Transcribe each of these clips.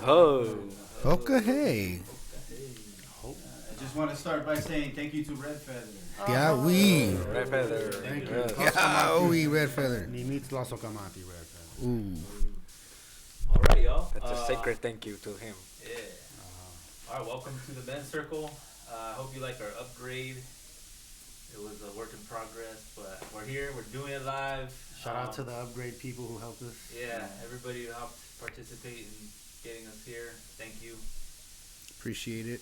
Ho. Okay, hey. I just want to start by saying thank you to Red Feather. Yeah, we. Red Feather. Thank you. Yes. Yeah, we Red Feather. Ni mitla sokamati Red Feather. Ooh. Alrighty, y'all. That's a sacred thank you to him. Yeah. Alright, welcome to the Men's Circle. I hope you like our upgrade. It was a work in progress, but we're here. We're doing it live. Shout out to the upgrade people who helped us. Yeah, everybody who helped participate in getting us here. Thank you. Appreciate it.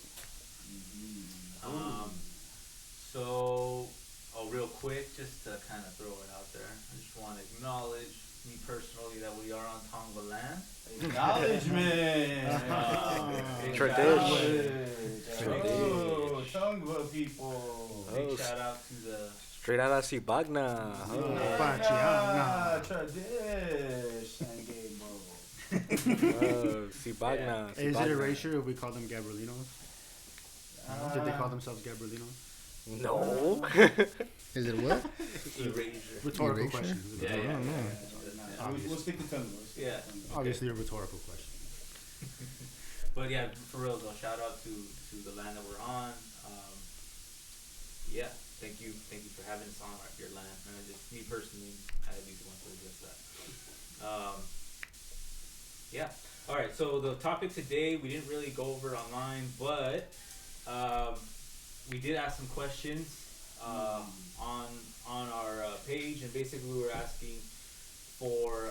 So, real quick, just to kind of throw it out there, I just want to acknowledge me personally that we are on Tonga land. Acknowledgement. Tradition. Oh, Tonga people. Big shout out to the Straight out of Sibagna. Tradition. Sibagna. Is it erasure if we call them Gabrielinos? Did they call themselves Gabrielinos? No. Is it what? erasure. Rhetorical Erasure? question. Yeah, I don't know. We'll stick to Tonga. Yeah. Obviously a rhetorical question. But yeah, for real though, shout out to the land that we're on. Yeah, thank you for having us on your land. And just me personally, I at least want to address that. Yeah. All right. So the topic today, we didn't really go over online, but we did ask some questions on our page, and basically we were asking for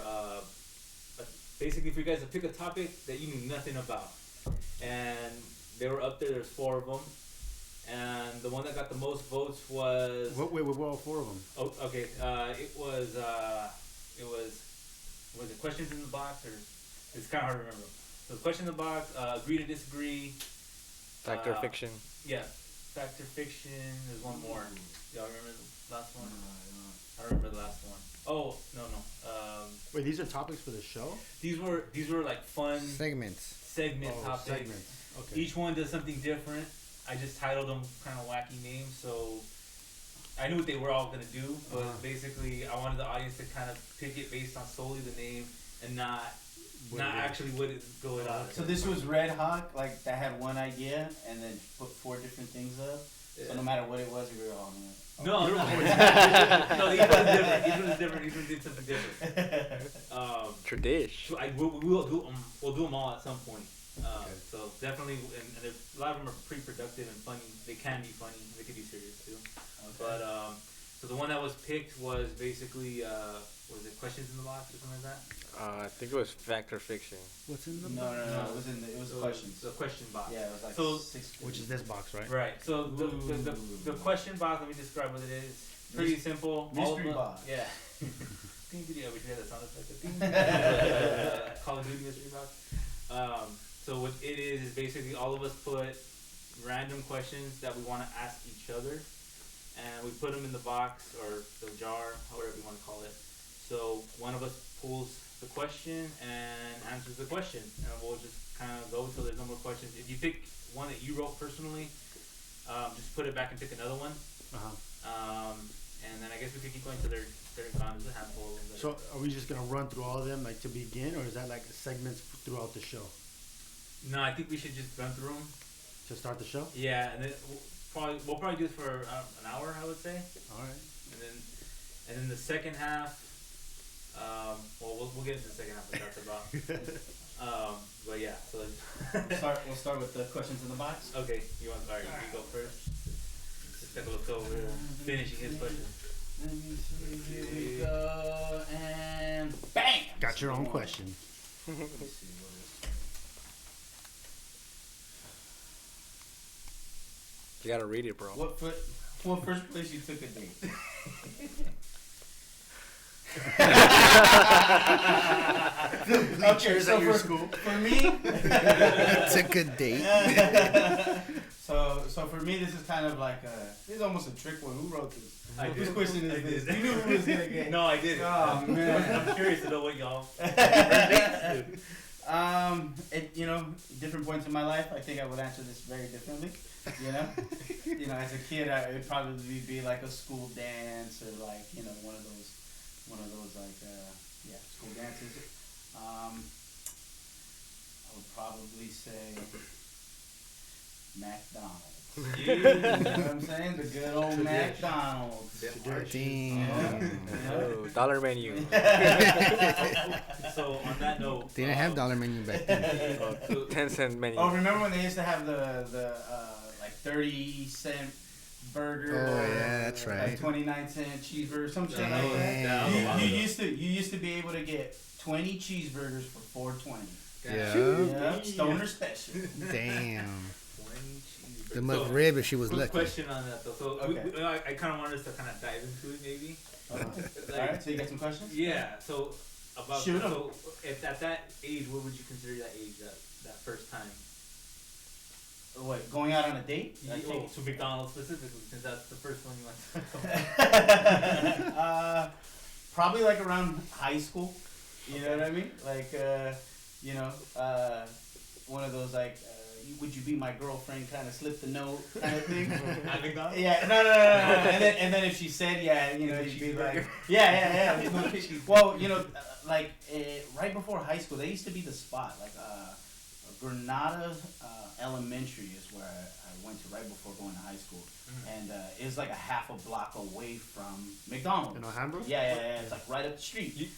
basically for you guys to pick a topic that you knew nothing about, and they were up there. There's 4 of them. And the one that got the most votes was. Wait, we're all 4 of them. Oh, okay. It was it questions in the box, or it's kind of hard to remember. So the question in the box, agree to disagree. Fact or fiction. Yeah, fact or fiction. There's one more. Y'all remember the last one? I don't remember the last one. Oh no. Wait, these are topics for the show? These were like fun Segments. segment topics. Segments. Okay. Each one does something different. I just titled them kind of wacky names, so I knew what they were all gonna do, but basically I wanted the audience to kind of pick it based on solely the name and not actually what is going on. So this was Red Hawk, like that had one idea and then put 4 different things up. Yeah. So no matter what it was, we were all in it. No, no, these ones different. These ones did something different. Tradition. So we'll do them all at some point. So definitely, and a lot of them are pretty productive and funny. They can be funny. They can be serious too. Okay. But so the one that was picked was basically was it questions in the box or something like that? I think it was fact or fiction. What's in the No. It was questions. The question box. Yeah, it was like So- 6. Which is this box, right? Right. So the question box. Let me describe what it is. Pretty simple. Mystery box. Yeah. We should have that sound effect. Call of Duty mystery box. So what it is basically all of us put random questions that we want to ask each other, and we put them in the box or the jar, however you want to call it. So one of us pulls the question and answers the question, and we'll just kind of go until there's no more questions. If you pick one that you wrote personally, just put it back and pick another one. And then I guess we could keep going to their gone. There's a handful of them. So are we just going to run through all of them like to begin, or is that like segments throughout the show? No, I think we should just run through them. To start the show? Yeah, and then we'll probably do it for an hour, I would say. All right. And then the second half, we'll get into the second half, what that's about. But yeah, so We'll start with the questions in the box. okay, you go first. Just look over finishing his question. Let me see. Here we go, and bam! Got your own question. Let me see what is. You gotta read it, bro. What first place you took a date? Okay, so your for, school? for me, Took a date. so for me, this is kind of like this is almost a trick one. Who wrote this? I Whose did. question I is this? did. You knew who was gonna get. No, I didn't. Oh man. I'm curious to know what y'all. Different points in my life, I think I would answer this very differently. As a kid, it'd probably be like a school dance or like one of those like school dances. I would probably say McDonald's. Yeah. You know what I'm saying? The good old McDonald's. Damn. Oh, dollar menu. So on that note, They didn't have dollar menu back then. So 10-cent menu. Oh, remember when they used to have the like 30-cent burger? Oh, yeah, that's right. Like 29-cent cheeseburger, some shit like Dang. that. Yeah. You used to be able to get 20 cheeseburgers for $4.20. Yeah. Yep, stoner special. Damn. 20 cheeseburgers. The McRib if she was quick lucky. question on that though. So Okay. I kind of wanted us to kind of dive into it maybe. All right, so you got some questions? Yeah. So about Shoot 'em. so if at that age, what would you consider that age that first time? What, going out on a date? I think. To McDonald's specifically, since that's the first one you went to. Probably like around high school. You know what I mean? Like, you know, one of those like, would you be my girlfriend kind of slip the note kind of thing. At McDonald's? Yeah, no. And then if she said yeah, you know, you'd be like, yeah. Well, you know, like right before high school, they used to be the spot. Like Granada Elementary is where I went to right before going to high school, and it was like a half a block away from McDonald's. In Alhambra? Yeah. It's like right up the street.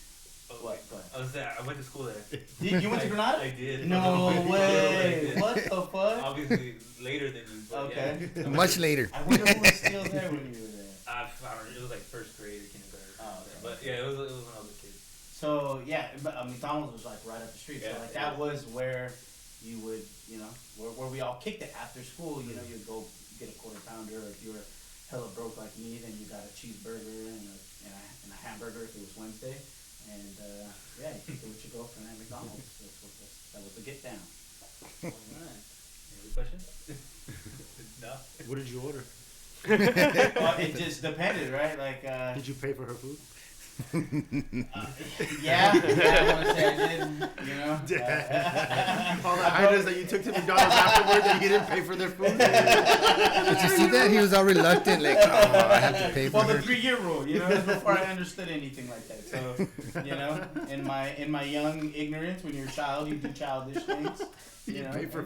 What? Go ahead. I was there. I went to school there. You went to Granada? I did. No I way. did. What the fuck? Obviously later than you. But Okay. Yeah. Much later. I wonder who was still there when you were there. I don't know. It was like first grade or kindergarten. Oh, okay. But yeah, it was when I was a kid. So yeah, but McDonald's was like right up the street. Yeah, So like yeah. that was where you would, you know, where we all kicked it after school. You know, you'd go get a quarter pounder, or if you were hella broke like me, then you got a cheeseburger and a hamburger if it was Wednesday. And yeah, you kicked it with your girlfriend at McDonald's. That was the get down. Alright. Any questions? No. What did you order? Well, it just depended, right? Like, Did you pay for her food? yeah, I want to say I did. You know. All the items that you took to McDonald's afterward that you didn't pay for their food? Did you see that? He was all reluctant, like, oh, I have to pay for Well, the her. 3-year rule, you know, that's before I understood anything like that. So, you know, in my young ignorance, when you're a child, you do childish things. You know. Pay for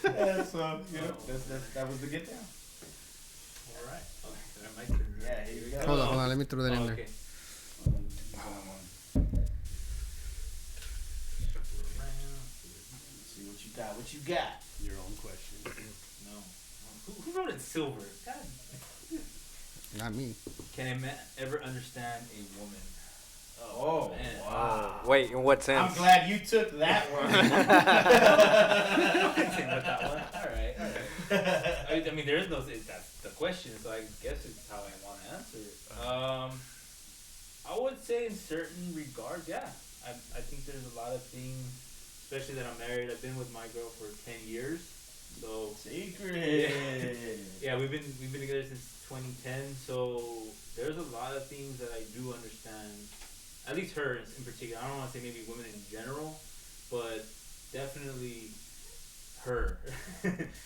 Yeah, so you know, that was the get down. Alright. Okay. My turn. Yeah, here you go. Hold on, let me throw that in there. Okay. See what you got. What you got? Your own question. No. Who wrote it silver? God. Not me. Can a man ever understand a woman? Oh, man. wow. Wait, in what sense? I'm glad you took that one. I'm content with that one. Alright. I mean, there is no. That's the question, so I guess it's how I want to answer it. I would say in certain regards, yeah. I think there's a lot of things, especially that I'm married. I've been with my girl for 10 years, so Secret. yeah, we've been together since 2010. So there's a lot of things that I do understand. At least her in particular. I don't want to say maybe women in general, but definitely her.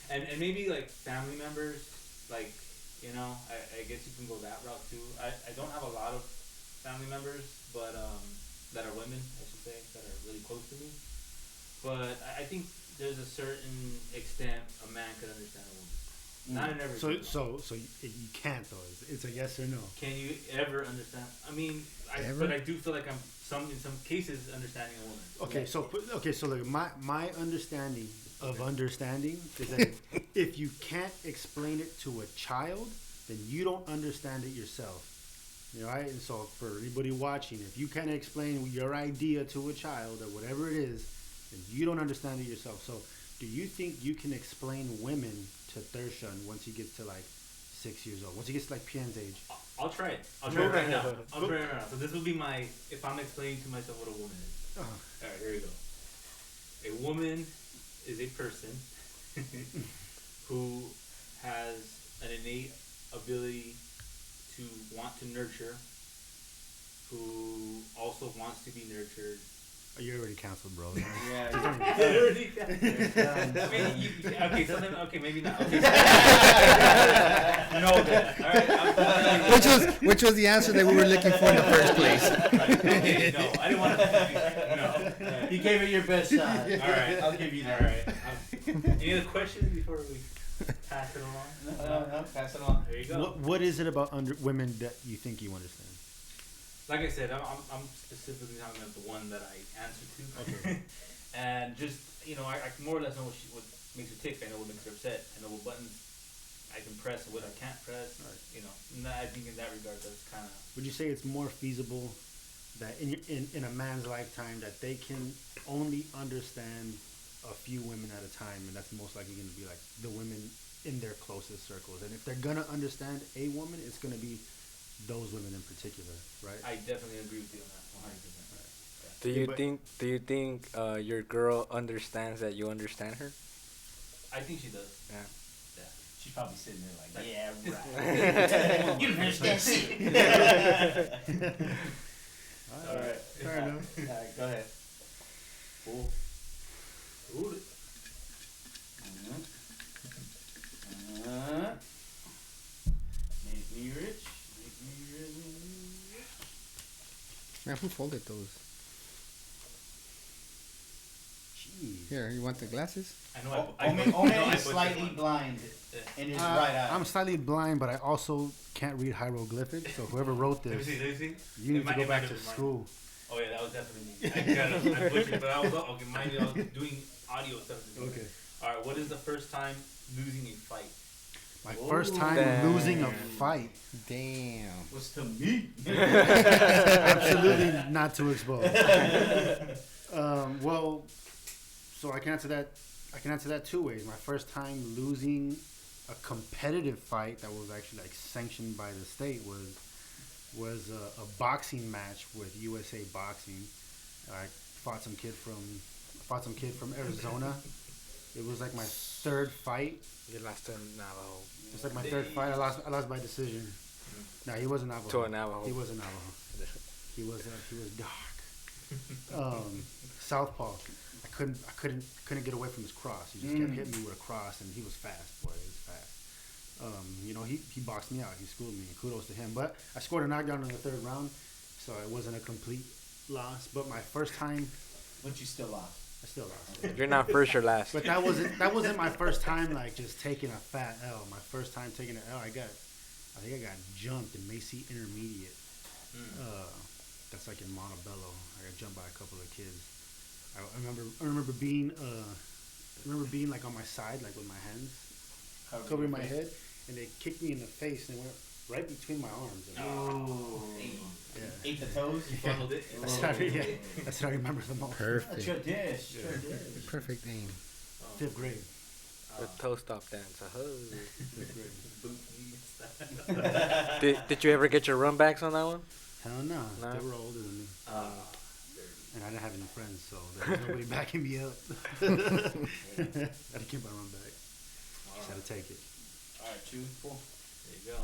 and maybe like family members, like, you know, I guess you can go that route too. I don't have a lot of family members, but that are women, I should say, that are really close to me. But I think there's a certain extent a man could understand a woman. Not in every So you can't though. It's a yes or no. Can you ever understand? I mean, but I do feel like I'm in some cases understanding a woman. Okay, so like my understanding of understanding is that if you can't explain it to a child, then you don't understand it yourself. You know, right? And so for anybody watching, if you can't explain your idea to a child or whatever it is, then you don't understand it yourself. So do you think you can explain women to Thershan once he gets to like 6 years old? Once he gets to like Pian's age? I'll try it. I'll try it right now. So this will be if I'm explaining to myself what a woman is. Alright, here we go. A woman is a person who has an innate ability to want to nurture, who also wants to be nurtured, Oh, you're already canceled, bro. Yeah. Literally. I mean, okay, so then, okay, maybe not. Okay. No, then. All right. Which was the answer that we were looking for in the first place. Okay, no, I didn't want to. No. You gave it your best shot. All right. I'll give you All that. right. Any other questions before we pass it along? No, pass it on. There you go. What is it about women that you think you understand? Like I said, I'm specifically talking about the one that I answered to. Okay. And just, I more or less know what makes her tick. I know what makes her upset. I know what buttons I can press and what I can't press. Right. I think in that regard, that's kind of. Would you say it's more feasible that in a man's lifetime that they can only understand a few women at a time, and that's most likely going to be like the women in their closest circles, and if they're going to understand a woman, it's going to be those women in particular, right? I definitely agree with you on that, 100%. Do you think your girl understands that you understand her? I think she does. Yeah. She's probably sitting there like, yeah, right. You understand shit. All right. Fair enough. All right, go ahead. Cool. Ooh. Make me rich. Make me really rich. Man, who folded those? Jeez. Here, you want the glasses? I know. Omen is put slightly them on. blind in his right eye. I'm slightly blind, but I also can't read hieroglyphics. So whoever wrote Let me this, see. Let me see. you need to It go might back have to been mine. school. Oh yeah, that was definitely me. I butchered, but I was okay. Mind you, I was doing audio stuff. Okay. All right. What is the first time losing a fight? My first time Damn. losing a fight. Damn. Was to me. Absolutely not to expose. Well, so I can answer that. I can answer that two ways. My first time losing a competitive fight that was actually like sanctioned by the state was a boxing match with USA Boxing. I fought some kid from Arizona. It was like my third fight. You lost to Navajo. It's like my third fight. I lost by decision. No, he wasn't Navajo. To a Navajo. He wasn't Navajo. He was dark. Southpaw. I couldn't get away from his cross. He just kept hitting me with a cross, and he was fast, boy. He was fast. He boxed me out. He schooled me. Kudos to him. But I scored a knockdown in the third round, so it wasn't a complete loss. But my first time, But you still lost. I still lost. You're not first or last. But that wasn't my first time like just taking a fat L. My first time taking an L, I think I got jumped in Macy Intermediate. That's like in Montebello. I got jumped by a couple of kids. I remember being like on my side, like with my hands covering my head, and they kicked me in the face and they went right between my arms. Oh. Yeah. Ate the toes. You funneled it. That's what I remember the most. Perfect. That's your dish. Yeah. Your dish. Perfect aim. 5th grade. The toe stop dance. 5th grade. Did you ever get your run backs on that one? Hell no. No? They were older than me. And I didn't have any friends, so there was nobody backing me up. I had to keep my run back. Just had to take it. All right, chew. Cool. There you go.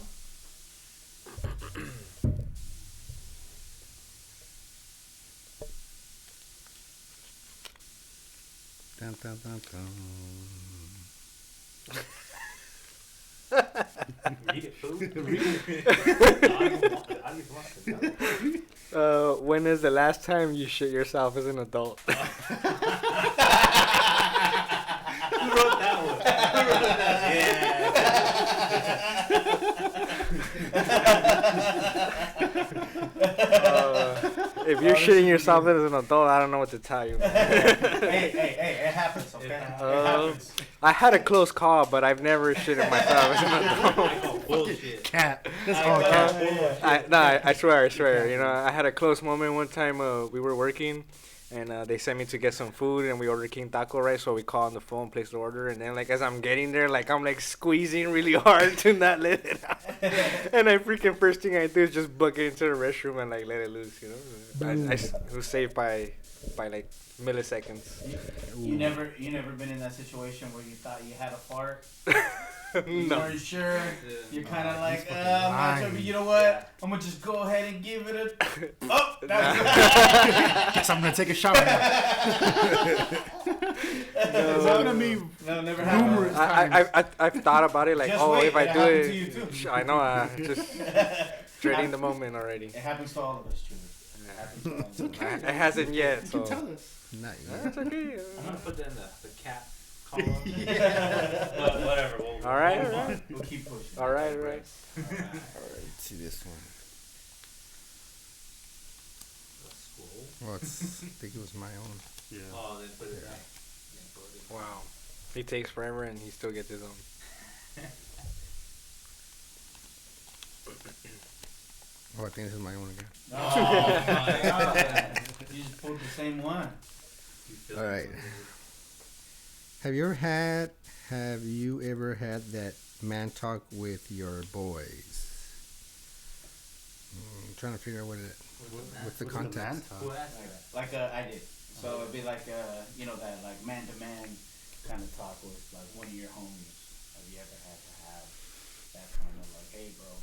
Dun, dun, dun, dun. Read it, fool. When is the last time you shit yourself as an adult? Who wrote that one? If you're shitting yourself as an adult, I don't know what to tell you, man. Hey, it happens, okay? It happens. I had a close call, but I've never shitted myself as an adult. I call bullshit. Cat. That's all cat. I swear. I had a close moment one time. We were working, and they sent me to get some food, and we ordered King Taco, right? So we call on the phone, place the order, and then, like, as I'm getting there, like, I'm, like, squeezing really hard to not let it out. And first thing I do is just book it into the restroom and, like, let it loose, you know? I was saved by, like, milliseconds. You never been in that situation where you thought you had a fart? You No. weren't sure. You're kind of like, fucking I'm not lying. sure, but you know what? I'm gonna just go ahead and give it a. Oh, Guess I'm gonna take a shower head. It's gonna be No, never happened. numerous times. I've thought about it like, Just oh, wait, if I it do happened to it, you too. I know, just dreading the moment already. It happens to all of us, Julie. It happens to all of us. okay. It hasn't yet, You so. can tell us. Not That's yet. okay. I'm gonna put that in the cat column. But whatever. We'll All right, move all on. right. We'll keep pushing. All right, all right. Alright. Let's see this one. Let's scroll. Well, I think it was my own. Yeah. Oh, then put it back. Yeah, put it in. Wow. He takes forever and he still gets his own. Oh, I think this is my own again. Oh, my God. You just pulled the same one. You feel All it. right. Have you ever had that man talk with your boys? I'm trying to figure out what's the What's the context. man Who talk? asked that? Like I did. So it'd be like you know, that like man to man kind of talk with like one of your homies. Have you ever had to have that kind of like, hey bro,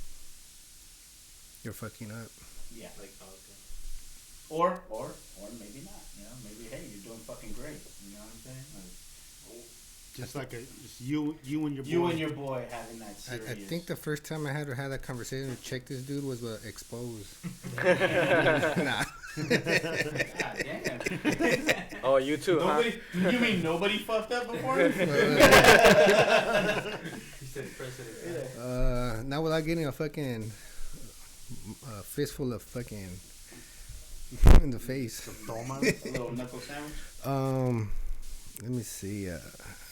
You're fucking up. yeah, Like, oh, okay. or maybe not. You know, maybe hey, you're doing fucking great. You know what I'm saying? Like, Just like just you and your boy. you and your boy having that I serious. think the first time I had to have that conversation to check this dude was exposed. Nah. God damn. Oh, you too, huh? Nobody. You mean nobody fucked up before? He said precedent. Not without getting a fucking fistful of fucking in the face. Toma. A little knuckle sandwich. Let me see. I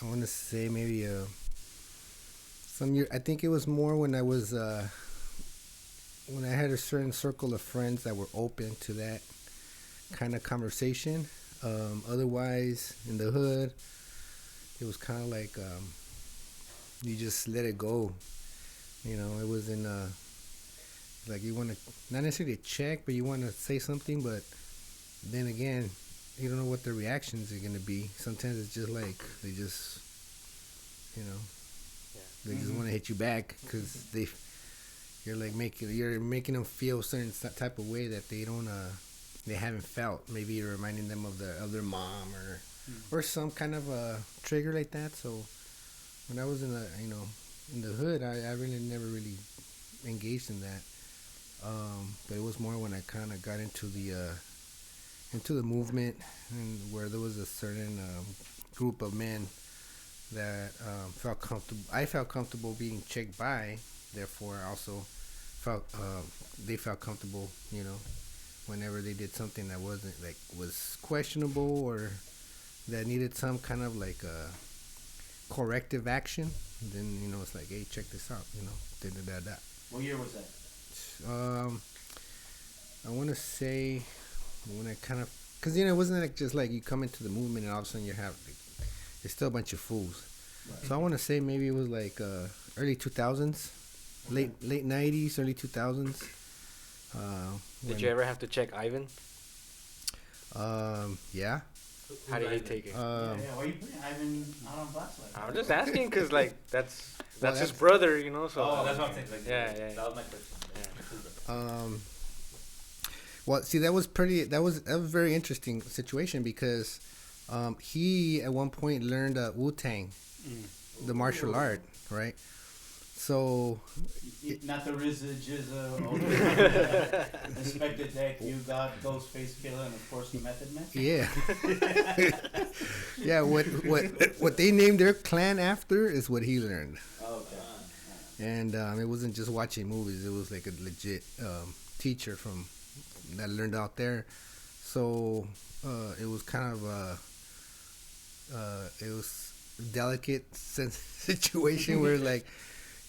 want to say maybe some year. I think it was more when I was when I had a certain circle of friends that were open to that kind of conversation. Otherwise, in the hood, it was kind of like you just let it go. You know, it wasn't like you want to not necessarily check, but you want to say something, but then again, you don't know what their reactions are gonna be. Sometimes it's just like they just, you know, they just want to hit you back because you're making them feel a certain type of way that they don't they haven't felt. Maybe you're reminding them of their mom or some kind of a trigger like that. So when I was in the hood, I really never really engaged in that. But it was more when I kind of got into the movement, and where there was a certain group of men that felt comfortable. I felt comfortable being checked by. Therefore, I also felt they felt comfortable. You know, whenever they did something that was questionable or that needed some kind of like corrective action, then it's like, hey, check this out. Da. What year was that? I want to say when I kind of, because it wasn't like just like you come into the movement and all of a sudden you have it's still a bunch of fools. Right. So I want to say maybe it was like early 2000s, late 90s, early 2000s. Did you ever have to check Ivan? Yeah. How did he take it? Why are you putting Ivan out on blast like that? I'm just asking because like that's Well, his brother, So Oh, that's what I'm saying. Like, yeah. That was my question. Well, see, that was a very interesting situation because he at one point learned Wu-Tang, the martial art, right? So not the RZA, Jizza, Inspector Deck, You God, Ghostface Killer, and of course the Method Man. Yeah. Yeah, what they named their clan after is what he learned. Okay. And it wasn't just watching movies; it was like a legit teacher that learned out there. So it was kind of it was a delicate situation where like,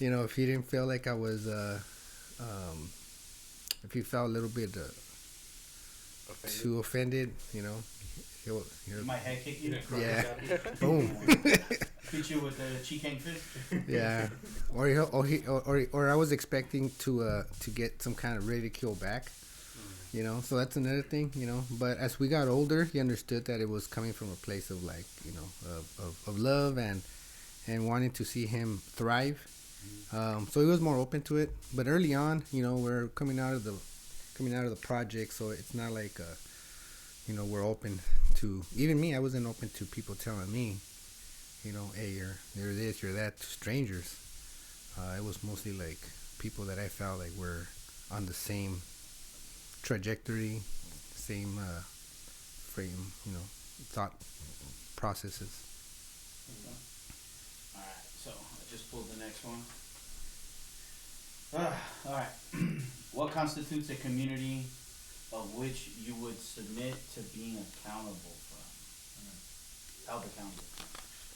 if he didn't feel like I was if he felt a little bit too offended, he'll My head kick you. yeah, boom. Beat you with the cheek-hang fist. Yeah, or I was expecting to get some kind of ridicule back, So that's another thing, But as we got older, he understood that it was coming from a place of like, of love and wanting to see him thrive. So he was more open to it. But early on, we're coming out of the project, so it's not like we're open to, even me, I wasn't open to people telling me, hey, you're this, you're that, to strangers. It was mostly like people that I felt like were on the same trajectory, same frame, thought processes. All right, so I just pulled the next one. All right. What constitutes a community of which you would submit to being accountable from? Held accountable.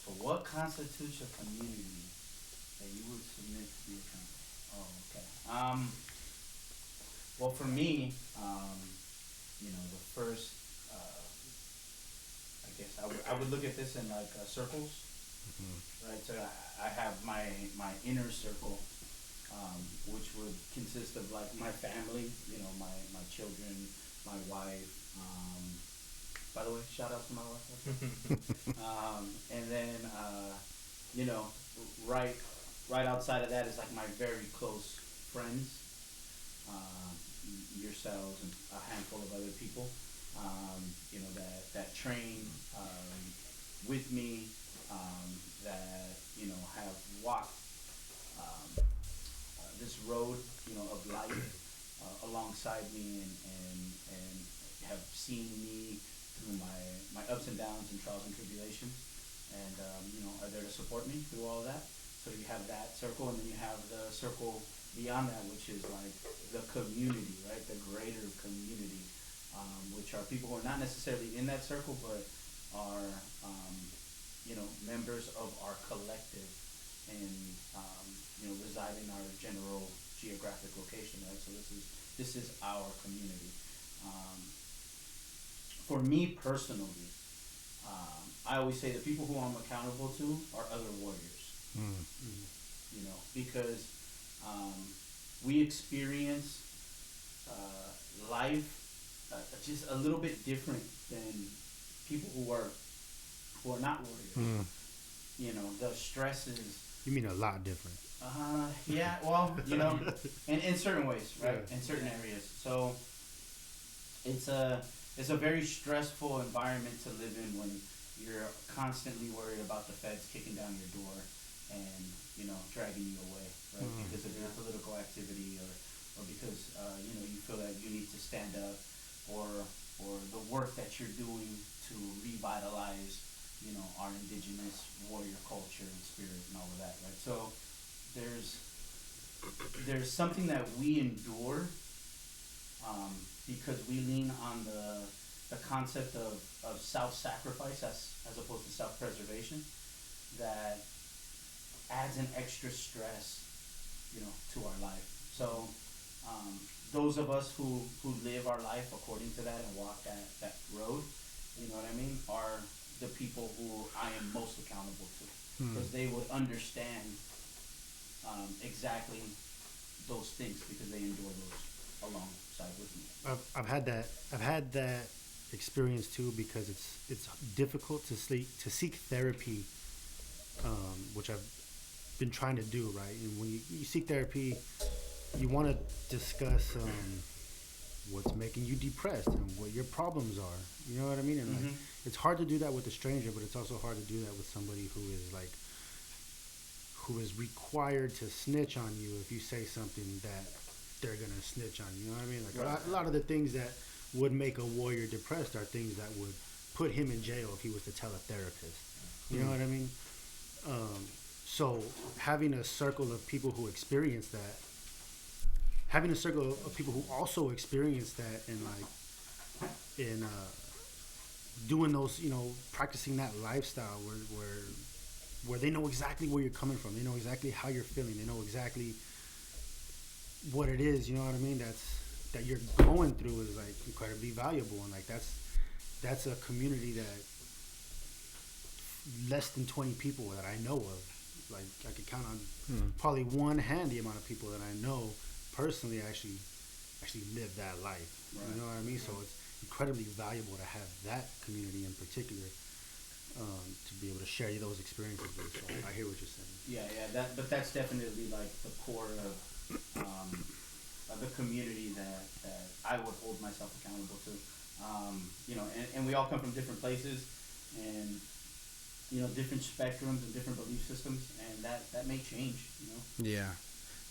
So what constitutes a community that you would submit to be accountable? Oh, okay. Well, for me, the first, I guess I would look at this in like circles, right? So I have my inner circle, which would consist of like my family, my children, my wife. By the way, shout out to my wife. And then, right outside of that is like my very close friends, yourselves and a handful of other people, that train with me, that have walked this road, of life alongside me and have seen me through my ups and downs and trials and tribulations, and are there to support me through all of that. So you have that circle, and then you have the circle beyond that, which is like the community, right? The greater community, which are people who are not necessarily in that circle, but are members of our collective, and reside in our general geographic location, right? So this is our community. For me personally, I always say the people who I'm accountable to are other warriors. Because we experience life just a little bit different than people who are not warriors. The stresses. You mean a lot different? Yeah. Well, in certain ways, right? Yeah. In certain areas. So it's a very stressful environment to live in when you're constantly worried about the feds kicking down your door and dragging you away, right? Because of your political activity, or because you feel that you need to stand up, or the work that you're doing to revitalize our indigenous warrior culture and spirit and all of that, right? So there's something that we endure because we lean on the concept of self-sacrifice as opposed to self-preservation, that adds an extra stress, to our life. So those of us who live our life according to that and walk that road, you know what I mean, are the people who I am most accountable to, because they would understand exactly those things, because they endure those alongside with me. I've had that experience too, because it's difficult to seek therapy, which I've been trying to do, right? And when you seek therapy, you want to discuss what's making you depressed and what your problems are. You know what I mean? And like, it's hard to do that with a stranger, but it's also hard to do that with somebody who is required to snitch on you if you say something that they're gonna snitch on you. You know what I mean? Like a lot of the things that would make a warrior depressed are things that would put him in jail if he was to tell a therapist. You know what I mean? So having a circle of people who experience that, having a circle of people who also experience that, and doing those, practicing that lifestyle where they know exactly where you're coming from, they know exactly how you're feeling, they know exactly what it is, you know what I mean, that you're going through, is like incredibly valuable. And like that's a community that less than 20 people that I know of, like I could count on probably one hand the amount of people that I know personally actually live that life. Right. You know what I mean? So it's incredibly valuable to have that community in particular, to be able to share those experiences with. So I hear what you're saying. Yeah. But that's definitely like the core of the community that I would hold myself accountable to. You know, and we all come from different places, and you know, different spectrums and different belief systems, and that may change. You know.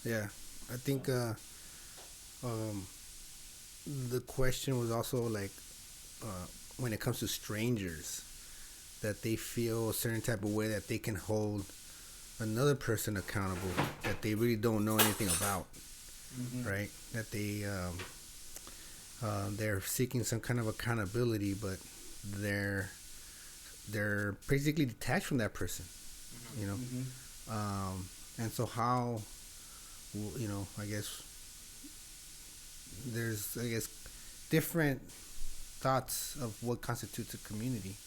Yeah. I think the question was also like when it comes to strangers, that they feel a certain type of way that they can hold another person accountable that they really don't know anything about, right? That they're seeking some kind of accountability, but they're basically detached from that person, you know. And so how, you know, I guess there's different thoughts of what constitutes a community.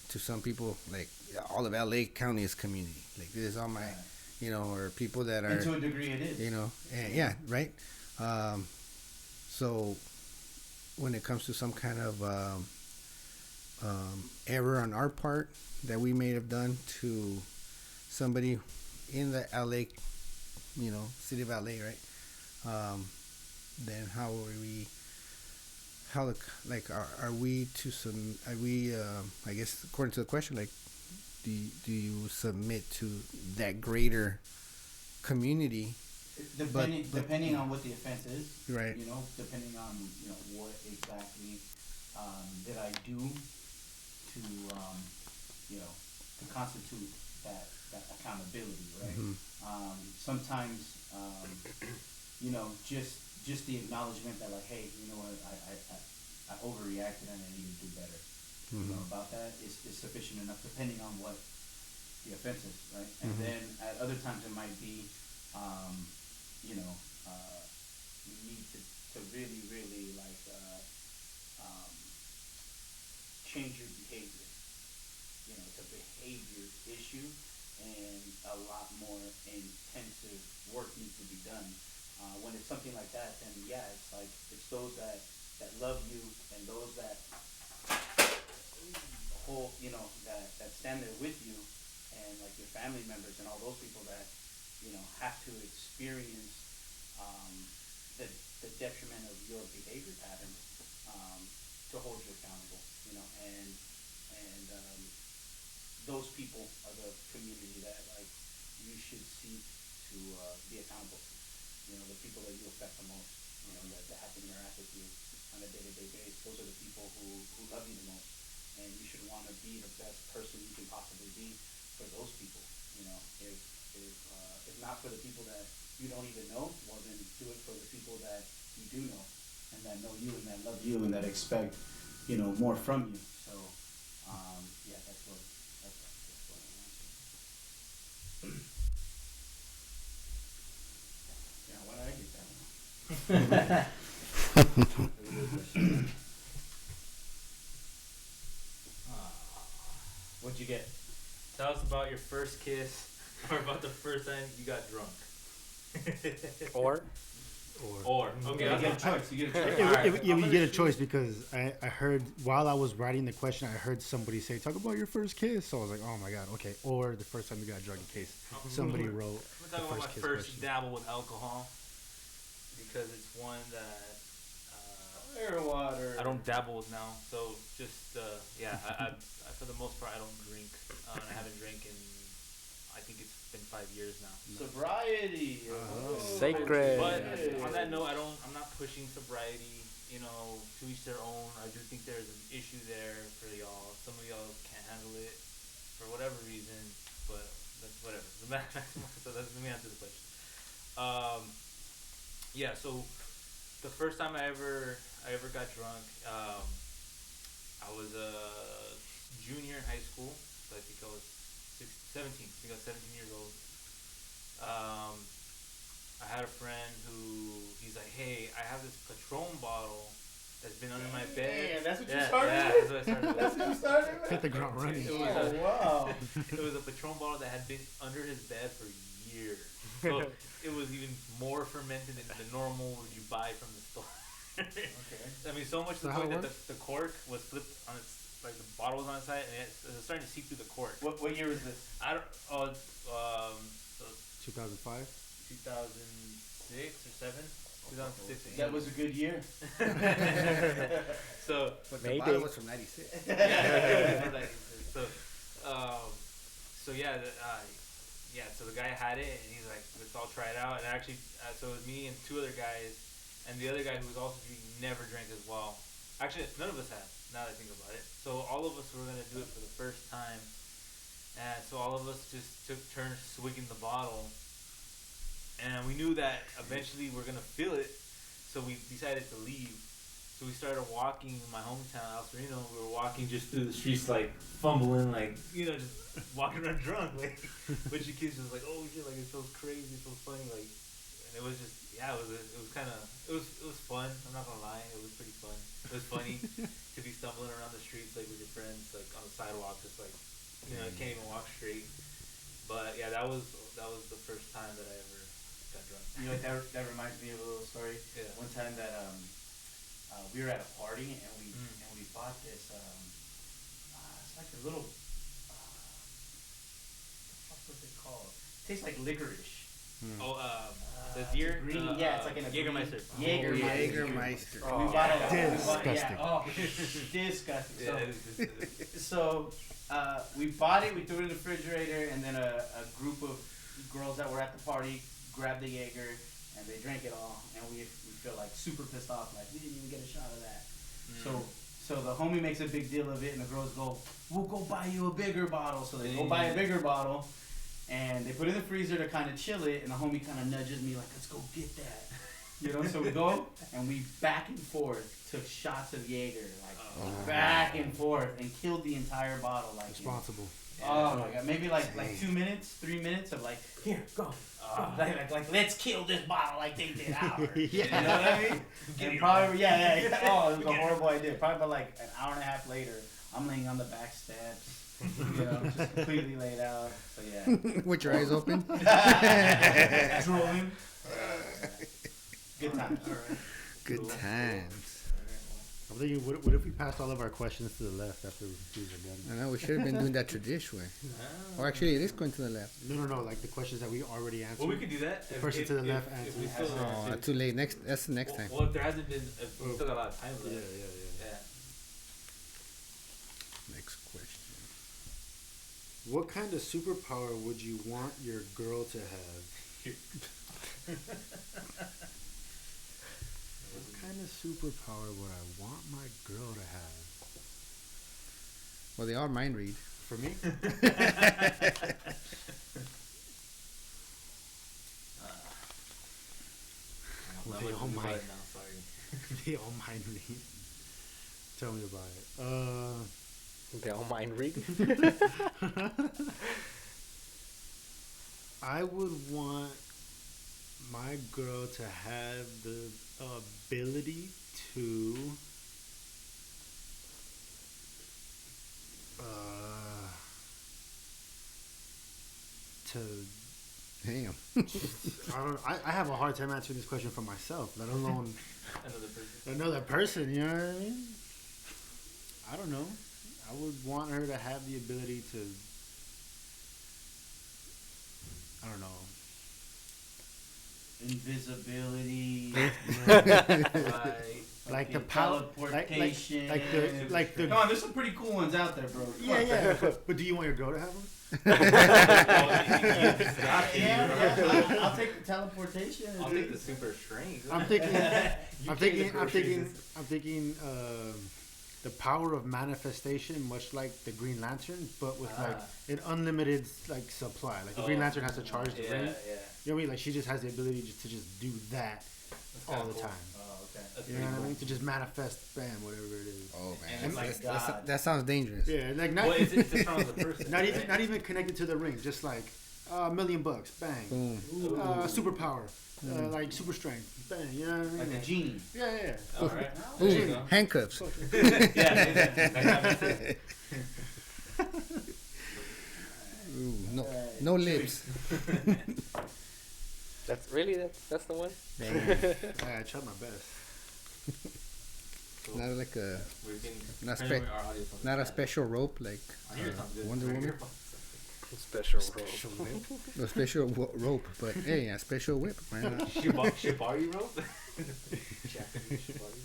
To some people, like all of LA County is community. Like this is all my, you know, or people that are. And to a degree, it is. You know, and yeah, right. So when it comes to some kind of error on our part that we may have done to somebody in the LA, you know, city of LA, right? Then how are we? Are we to some? Are we? I guess according to the question, like, do you submit to that greater community? Depending on what the offense is, right? You know, depending on what exactly did I do to to constitute that accountability, right? Sometimes just the acknowledgement that, like, hey, you know what, I overreacted and I need to do better. You know, about that is sufficient enough, depending on what the offense is, right? And then at other times it might be, you need to really like change your behavior. You know, it's a behavior issue, and a lot more intensive work needs to be done. When it's something like that, then yeah, it's those that love you and those that that stand there with you, and like your family members and all those people that have to experience the detriment of your behavior patterns to hold you accountable. And those people are the community that like you should seek to be accountable to. The people that you affect the most, that have to interact with you on a day-to-day basis. Those are the people who love you the most, and you should want to be the best person you can possibly be for those people. If not for the people that you don't even know, well then do it for the people that you do know, and that know you and that love you and that expect more from you. So yeah, that's what I want to. Yeah, why did I get that one? What'd you get? Tell us about your first kiss, or about the first time you got drunk. Or Okay, You get a choice. You get a choice. You get a choice, because I heard while I was writing the question, I heard somebody say, "Talk about your first kiss." So I was like, "Oh my god, okay." Or the first time you got drunk, in case somebody wrote the I'm talking about my first kiss first question. dabble with alcohol, because it's one that Air water. I don't dabble with now. So just I for the most part I don't drink. I haven't drank in, I think it's been 5 years now. Sobriety. Sacred. But on that note, I'm not pushing sobriety. To each their own. I do think there's an issue there for y'all. Some of y'all can't handle it for whatever reason, but that's whatever. So let me answer the question. Yeah. So the first time I ever got drunk, I was a junior in high school. So I think I was 17. I think I was 17 years old. I had a friend he's like, hey, I have this Patron bottle that's been under my bed. Yeah, that's what you started with? That's what you started with? Hit the ground running. Wow. It was a Patron bottle that had been under his bed for years. So it was even more fermented than the normal you buy from the store. Okay. I mean, so much to the So point how that the cork was flipped on its, like the bottle was on its side, and it was starting to seep through the cork. What year was this? I don't. So 2005. 2006 or 7. 2006. That was a good year. So But the Maybe. bottle was from '96. so, so yeah, so the guy had it, and he's like, let's all try it out. And actually, so it was me and two other guys, and the other guy who was also drinking never drank as well. Actually, none of us had, now that I think about it. So all of us were going to do it for the first time. And so all of us just took turns swigging the bottle. And we knew that eventually we're going to feel it. So we decided to leave. So we started walking in my hometown, El Sereno. We were walking just through the streets, like fumbling, like, just walking around drunk. Like, a bunch of kids just like, oh shit, like it feels crazy, it feels funny, like, and it was just, it was fun. I'm not gonna lie, it was pretty fun. It was funny to be stumbling around the streets like with your friends, like on the sidewalk, just like, can't even walk straight. But yeah, that was the first time that I ever got drunk. That reminds me of a little story. Yeah. One time that we were at a party and we bought this. It's like a little. What was it called? Tastes like licorice. Oh, the deer? Green. It's like in a Jägermeister. Jägermeister. We bought it. Disgusting. Disgusting. Yeah, So we bought it. We threw it in the refrigerator, and then a group of girls that were at the party grabbed the Jaeger and they drank it all, and we feel like super pissed off, like we didn't even get a shot of that. So the homie makes a big deal of it, and the girls go, "We'll go buy you a bigger bottle." So they go buy a bigger bottle, and they put it in the freezer to kind of chill it. And the homie kind of nudges me like, "Let's go get that," So we go and we back and forth took shots of Jaeger, like back and forth, and killed the entire bottle. Like Responsible. Oh my god, maybe like 2 minutes, 3 minutes of like, here, go. Like let's kill this bottle like they did ours. You know what I mean? And probably, Oh, it was a horrible idea. Probably about like an hour and a half later, I'm laying on the back steps, just completely laid out. So yeah. With your eyes open. Drooling. Good times. Good times. I'm thinking, what if we passed all of our questions to the left after these are done? I know we should have been doing that tradition way. Or actually, it is going to the left. No, like the questions that we already answered. Well, we could do that. The person to the left answers. we still Oh, too late. That's the next time. Well, if there hasn't been, if we still got a lot of time left. Yeah. Next question. What kind of superpower would you want your girl to have? What kind of superpower would I want my girl to have? Well, they are mind read. For me? They all mind. They all mind read. Tell me about it. They all mind read. I would want my girl to have the ability to Damn. I have a hard time answering this question for myself, let alone another person, you know what I mean? I don't know. I would want her to have the ability to, I don't know. Invisibility. Like the power, teleportation. like the. Come on, there's some pretty cool ones out there, bro. Yeah. But do you want your girl to have them? I'll take the teleportation. I'll take the super strength. I'm thinking the power of manifestation, much like the Green Lantern, but with like an unlimited like supply. Like the Green Lantern has to charge the ring. Yeah. You know what I mean? Like she just has the ability to just do that all the time. Oh, okay. That's You know what cool. I mean? To just manifest, bam, whatever it is. Oh And man, it's that sounds dangerous. Yeah, like not Well, it's a from the person. not even connected to the ring. Just like $1 million, bang. Boom. Superpower, like super strength, bang. You know what I mean? Like a genie. Yeah. All right. Ooh, There you go. handcuffs. Ooh, no lips. That's the one. Yeah, I tried my best. Not like a We're getting not turning spe- our audio sounds not a bad. special rope like I hear it sounds good. Wonder My Woman. earphones. Special role. a special rope, but hey, a special whip. Why not? Shibari rope? Japanese shibari.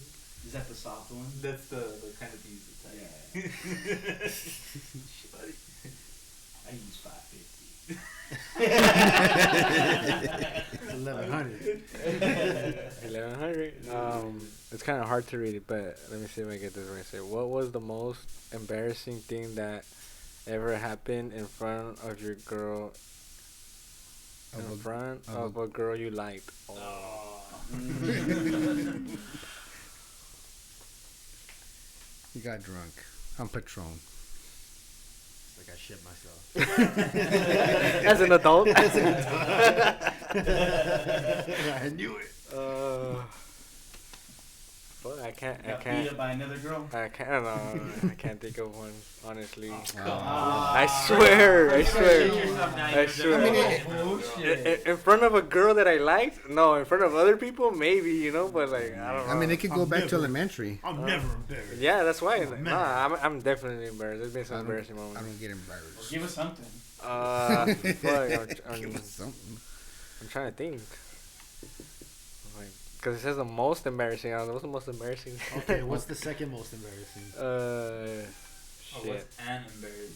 Is that the soft one? That's the kind of use the type. Yeah. Shibari. I use 550. 1100. 1100. It's kind of hard to read it, but let me see if I get this right. Say, what was the most embarrassing thing that ever happened in front of your girl? In front of a girl you liked. Oh. You got drunk. I'm Patron. Like I shit myself. As an adult. I knew it. Fuck, I Got beat can't. up by another girl? I can't think of one, honestly. Come on. I swear. Shit yourself now, I you're swear. just- Bullshit. In front of a girl that I liked? No, in front of other people, maybe, you know, but like, I don't know. I mean, it could go I'm back to never- elementary. I'm never embarrassed. Yeah, that's why. Oh, man. Nah, I'm definitely embarrassed. There's been I some don't- embarrassing I moments. don't get Well, embarrassed. give us something. Fuck, Give us something. I'm trying to think. Like, cause it says the most embarrassing. I don't know what's the most embarrassing. Okay, what's the second most embarrassing? Oh, Shit. what's an embarrassing?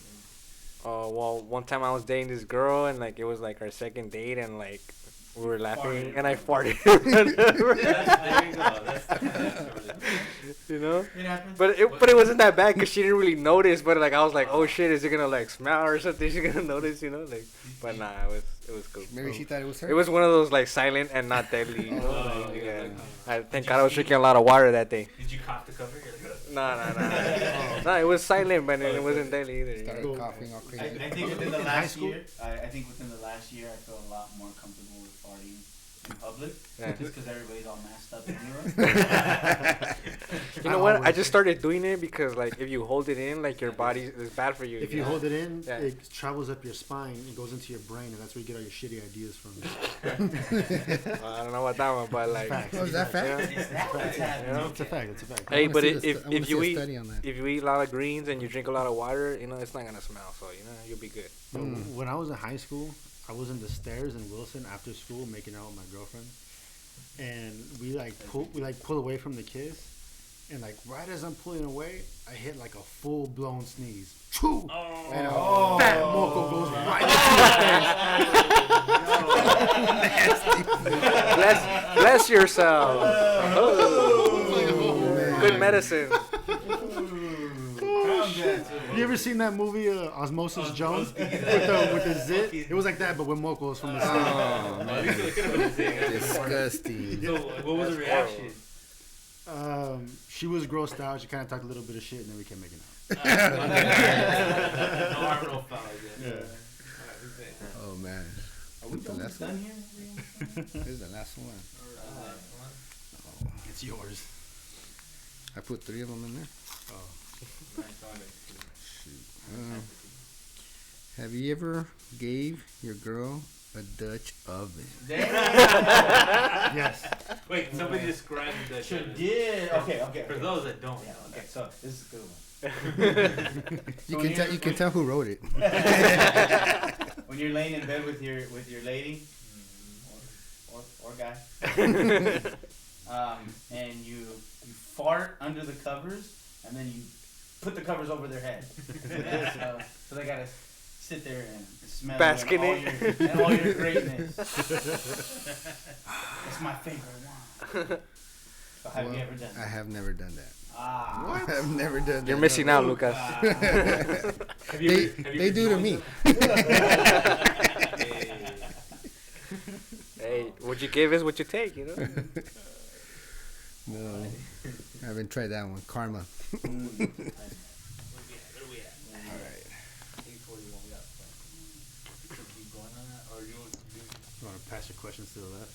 Oh, well, one time I was dating this girl, and like it was like our second date, and like we were laughing, Farted. and I farted. There you go. That's You know. It happens. But it wasn't that bad because she didn't really notice. But like I was like, oh shit, is it gonna like smell or something? She's gonna notice, you know? Like, but nah, it was cool. Maybe she thought it was her. It was one of those like silent and not deadly. You know? Oh, Like, yeah, yeah. like, I thank God I was drinking a lot of water that day. Did you cough the cover? You're like, Nah. Nah, it was silent, but it wasn't deadly either. Started Cool. coughing all I crazy. think within the In high last school? year, I think within the last year, I feel a lot more comfortable with farting in public. Yeah. Just because everybody's all masked up anyway. You know what? I just started doing it because like if you hold it in, like your body is bad for you. If you know? hold it in, Yeah. it travels up your spine and goes into your brain, and that's where you get all your shitty ideas from. I don't know about that one, but like. Facts. Oh, is that fact? Yeah. Is that what's happening? Yeah. It's a fact. It's a fact. Hey, I wanna but see if I wanna if see you a eat study on that. if you eat a lot of greens and you drink a lot of water, you know it's not gonna smell, so you know you'll be good. But when I was in high school, I was in the stairs in Wilson after school making out with my girlfriend, and we pull away from the kiss, and like right as I'm pulling away, I hit like a full blown sneeze. Choo! And a fat moco goes right Bless yourself. Oh, Good medicine. You ever seen that movie Osmosis Jones with the zit? It was like that, but with mocos from the side. Oh, man. Disgusting. so, what was the reaction? She was grossed out. She kind of talked a little bit of shit, and then we kept making out. No harm, no foul. Yeah. Yeah. Alright, who's next? Oh, man. Are we The almost last done one? here? This is the last one. It's yours. I put 3 of them in there. Have you ever gave your girl a Dutch oven? Yes. Wait, somebody describe the Sure did. Okay. For those that don't. Yeah, okay, so this is a good one. You can tell who wrote it. When you're laying in bed with your lady or guy, and you fart under the covers, and then you put the covers over their head. So they gotta sit there and smell Bask in all it. all your greatness. It's my favorite one. So have you ever done I that? have never done that. Ah. I've never done that. You're missing out, Lucas. They do to me. Hey, what you give is what you take, you know. No, I haven't tried that one. Karma. Where we at? All right. 8:41. We got keep going on that, or you want You want to pass your questions to the left?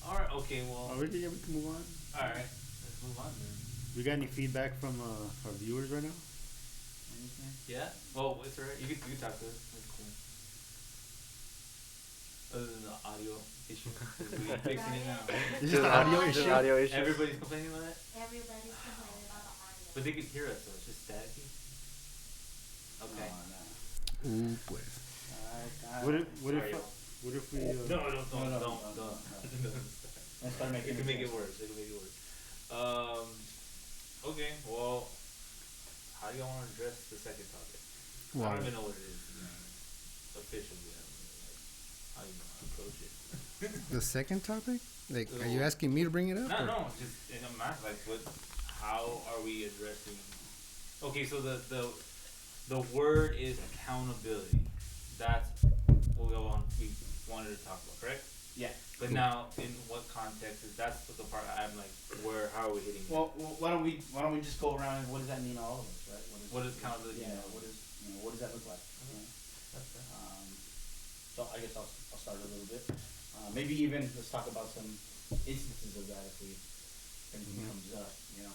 All right. Okay. Well. Oh, we can move on. All right. Let's move on then. We got any feedback from our viewers right now? Yeah. Oh, it's alright. You can talk to us. That's cool. Other than the audio issue, we're fixing it now. Is this the audio Just issue? audio issue. Everybody's complaining about that, Everybody's complaining about the audio. but they can hear us, so it's just staticky. Okay. Oh, no. Ooh, pues. What if Sorry, y'all. What if we? No, don't. Let's start making It can make it sense. worse. It can make it worse. Okay. Well, how do y'all want to address the second topic? I Well, don't even know what it is. Officially, I don't know. Like, how you want to approach it? the second topic? Like, are you asking me to bring it up? or- No, just in a matter like what? How are we addressing? Okay, so the word is accountability. That's what we wanted to talk about, correct? Yeah. But now, in what context is that's the part I'm like, how are we hitting? Well, why don't we just go around and what does that mean to all of us, right? What does accountability Yeah. mean? What does that look like? That's fair. So I guess I'll start a little bit. Maybe even let's talk about some instances of that if anything comes up, you know.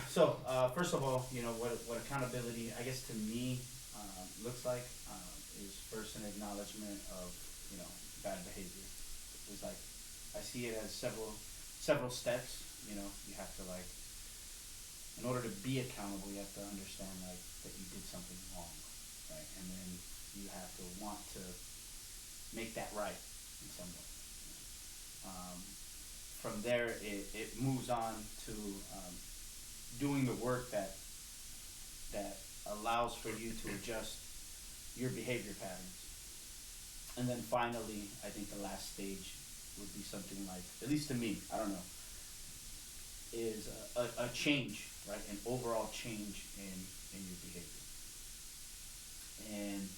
So first of all, you know what accountability, I guess to me, looks like is first an acknowledgement of bad behavior. It's like I see it as several steps. You know, you have to like, in order to be accountable, you have to understand like that you did something wrong, right? And then you have to want to make that right in some way. From there, it moves on to doing the work that allows for you to adjust your behavior patterns. And then finally, I think the last stage would be something like, at least to me, I don't know, is a change, right? An overall change in your behavior. And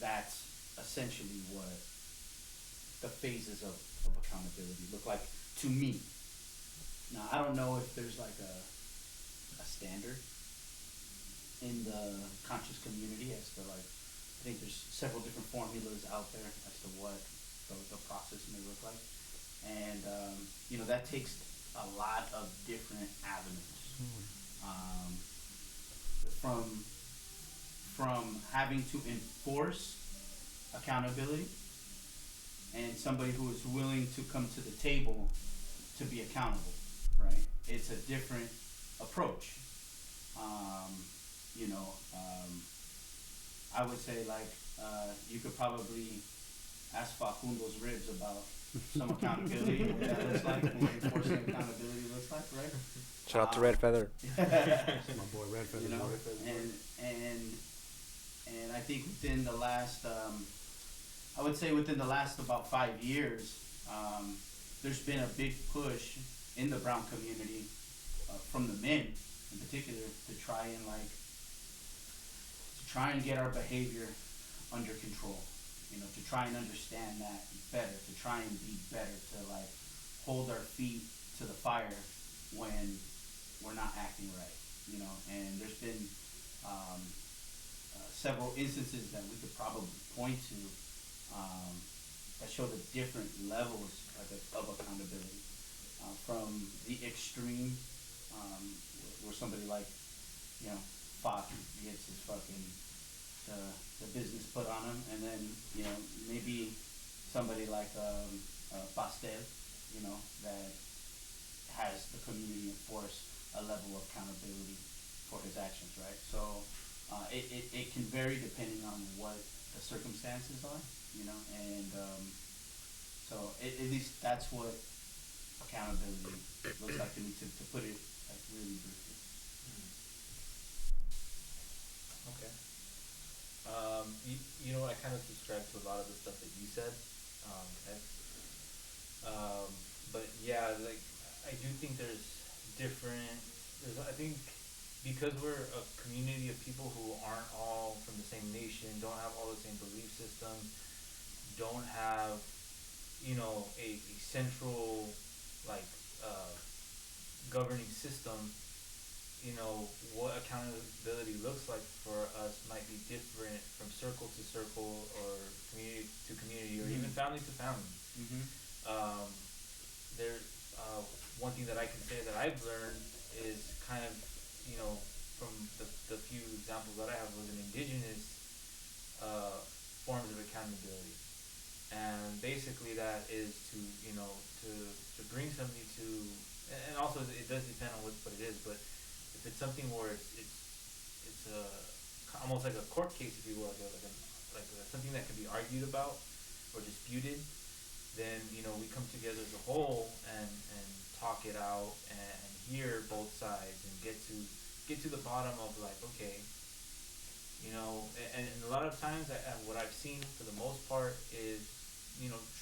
that's essentially what the phases of accountability look like to me. Now, I don't know if there's like a standard in the conscious community as to like, I think there's several different formulas out there as to what the process may look like. And, that takes a lot of different avenues. From having to enforce accountability and somebody who is willing to come to the table to be accountable, right? It's a different approach. I would say like you could probably ask Facundo's ribs about some accountability, what that looks like, what enforcing accountability looks like, right? Shout out to Red Feather. My boy Red Feather. You know, and I think within the last, I would say within the last about 5 years, there's been a big push in the brown community from the men in particular to try and get our behavior under control. You know, to try and understand that better, to try and be better, to like hold our feet to the fire when we're not acting right. You know, and there's been several instances that we could probably point to that show the different levels of accountability. From the extreme, where somebody like, Fox gets his fucking the business put on him, and then maybe somebody like Pastel, that has the community enforce a level of accountability for his actions, right? So it can vary depending on what the circumstances are, and so at least that's what accountability looks like to me, to put it like really briefly. Okay. I kind of subscribe to a lot of the stuff that you said, Ed. But yeah, like I do think I think because we're a community of people who aren't all from the same nation, don't have all the same belief systems, don't have, a central governing system, what accountability looks like for us might be different from circle to circle or community to community or even family to family. One thing that I can say that I've learned is kind of, from the few examples that I have was an indigenous forms of accountability. And basically that is to bring somebody to, and also it does depend on what it is, but if it's something where it's almost like a court case, if you will, like something that can be argued about or disputed, then we come together as a whole and talk it out and hear both sides and get to the bottom of like, okay, and a lot of times what I've seen for the most part is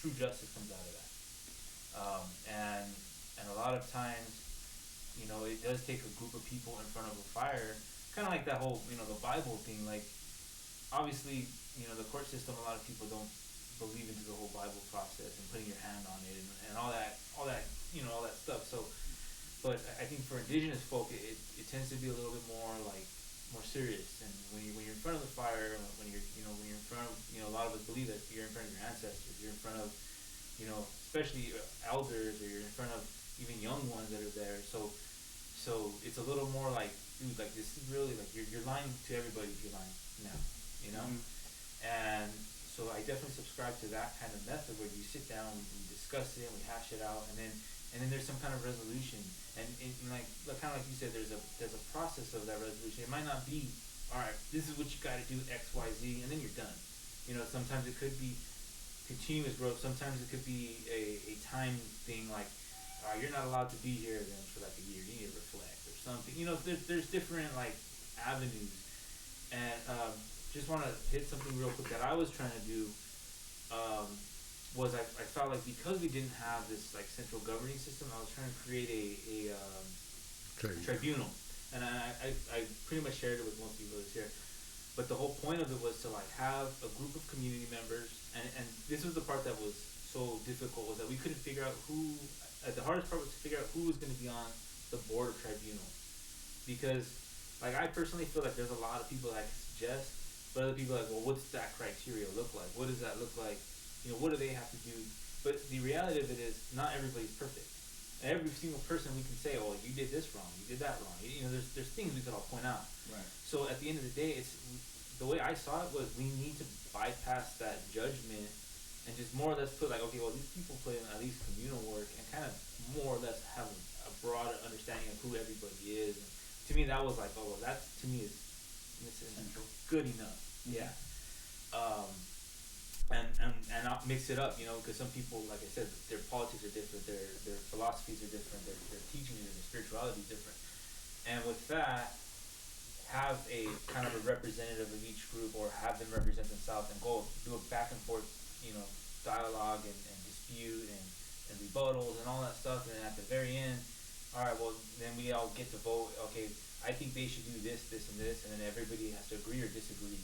true justice comes out of that, and a lot of times it does take a group of people in front of a fire, kind of like that whole the Bible thing. Like obviously the court system, a lot of people don't believe into the whole Bible process and putting your hand on it and all that all that stuff. So, but I think for indigenous folk, it tends to be a little bit more more serious. And when you're in front of the fire, when you're in front of a lot of us believe that you're in front of your ancestors, you're in front of especially elders, or you're in front of even young ones that are there. So it's a little more like, dude, like this is really like you're lying to everybody if you're lying now, and so I definitely subscribe to that kind of method where you sit down, we discuss it, we hash it out, and then there's some kind of resolution. And like kind of like you said, there's a process of that resolution. It might not be, all right, this is what you got to do, X, Y, Z, and then you're done. Sometimes it could be continuous growth. Sometimes it could be a time thing, like you're not allowed to be here then for like a year. You need to reflect or something. There's different like avenues, and just want to hit something real quick that I was trying to do. Was I felt like because we didn't have this like central governing system, I was trying to create a tribunal, and I pretty much shared it with most people that's here. But the whole point of it was to like have a group of community members, and this was the part that was so difficult, was that we couldn't figure out who. The hardest part was to figure out who was going to be on the board of tribunal, because like I personally feel like there's a lot of people that I can suggest, but other people are like, well, what's that criteria look like? What does that look like? What do they have to do? But the reality of it is, not everybody's perfect. And every single person we can say, oh, you did this wrong, you did that wrong. There's things we could all point out. Right. So at the end of the day, the way I saw it was we need to bypass that judgment and just more or less put like, okay, well, these people put in at least communal work and kind of more or less have a broader understanding of who everybody is. And to me, that was like, oh, well, that to me is good enough. Mm-hmm. Yeah. And I'll mix it up, because some people, like I said, their politics are different, their philosophies are different, their teachings and their spirituality is different. And with that, have a kind of a representative of each group, or have them represent themselves and go do a back and forth, dialogue and dispute and rebuttals and all that stuff. And then at the very end, all right, well, then we all get to vote. Okay, I think they should do this, this, and this, and then everybody has to agree or disagree.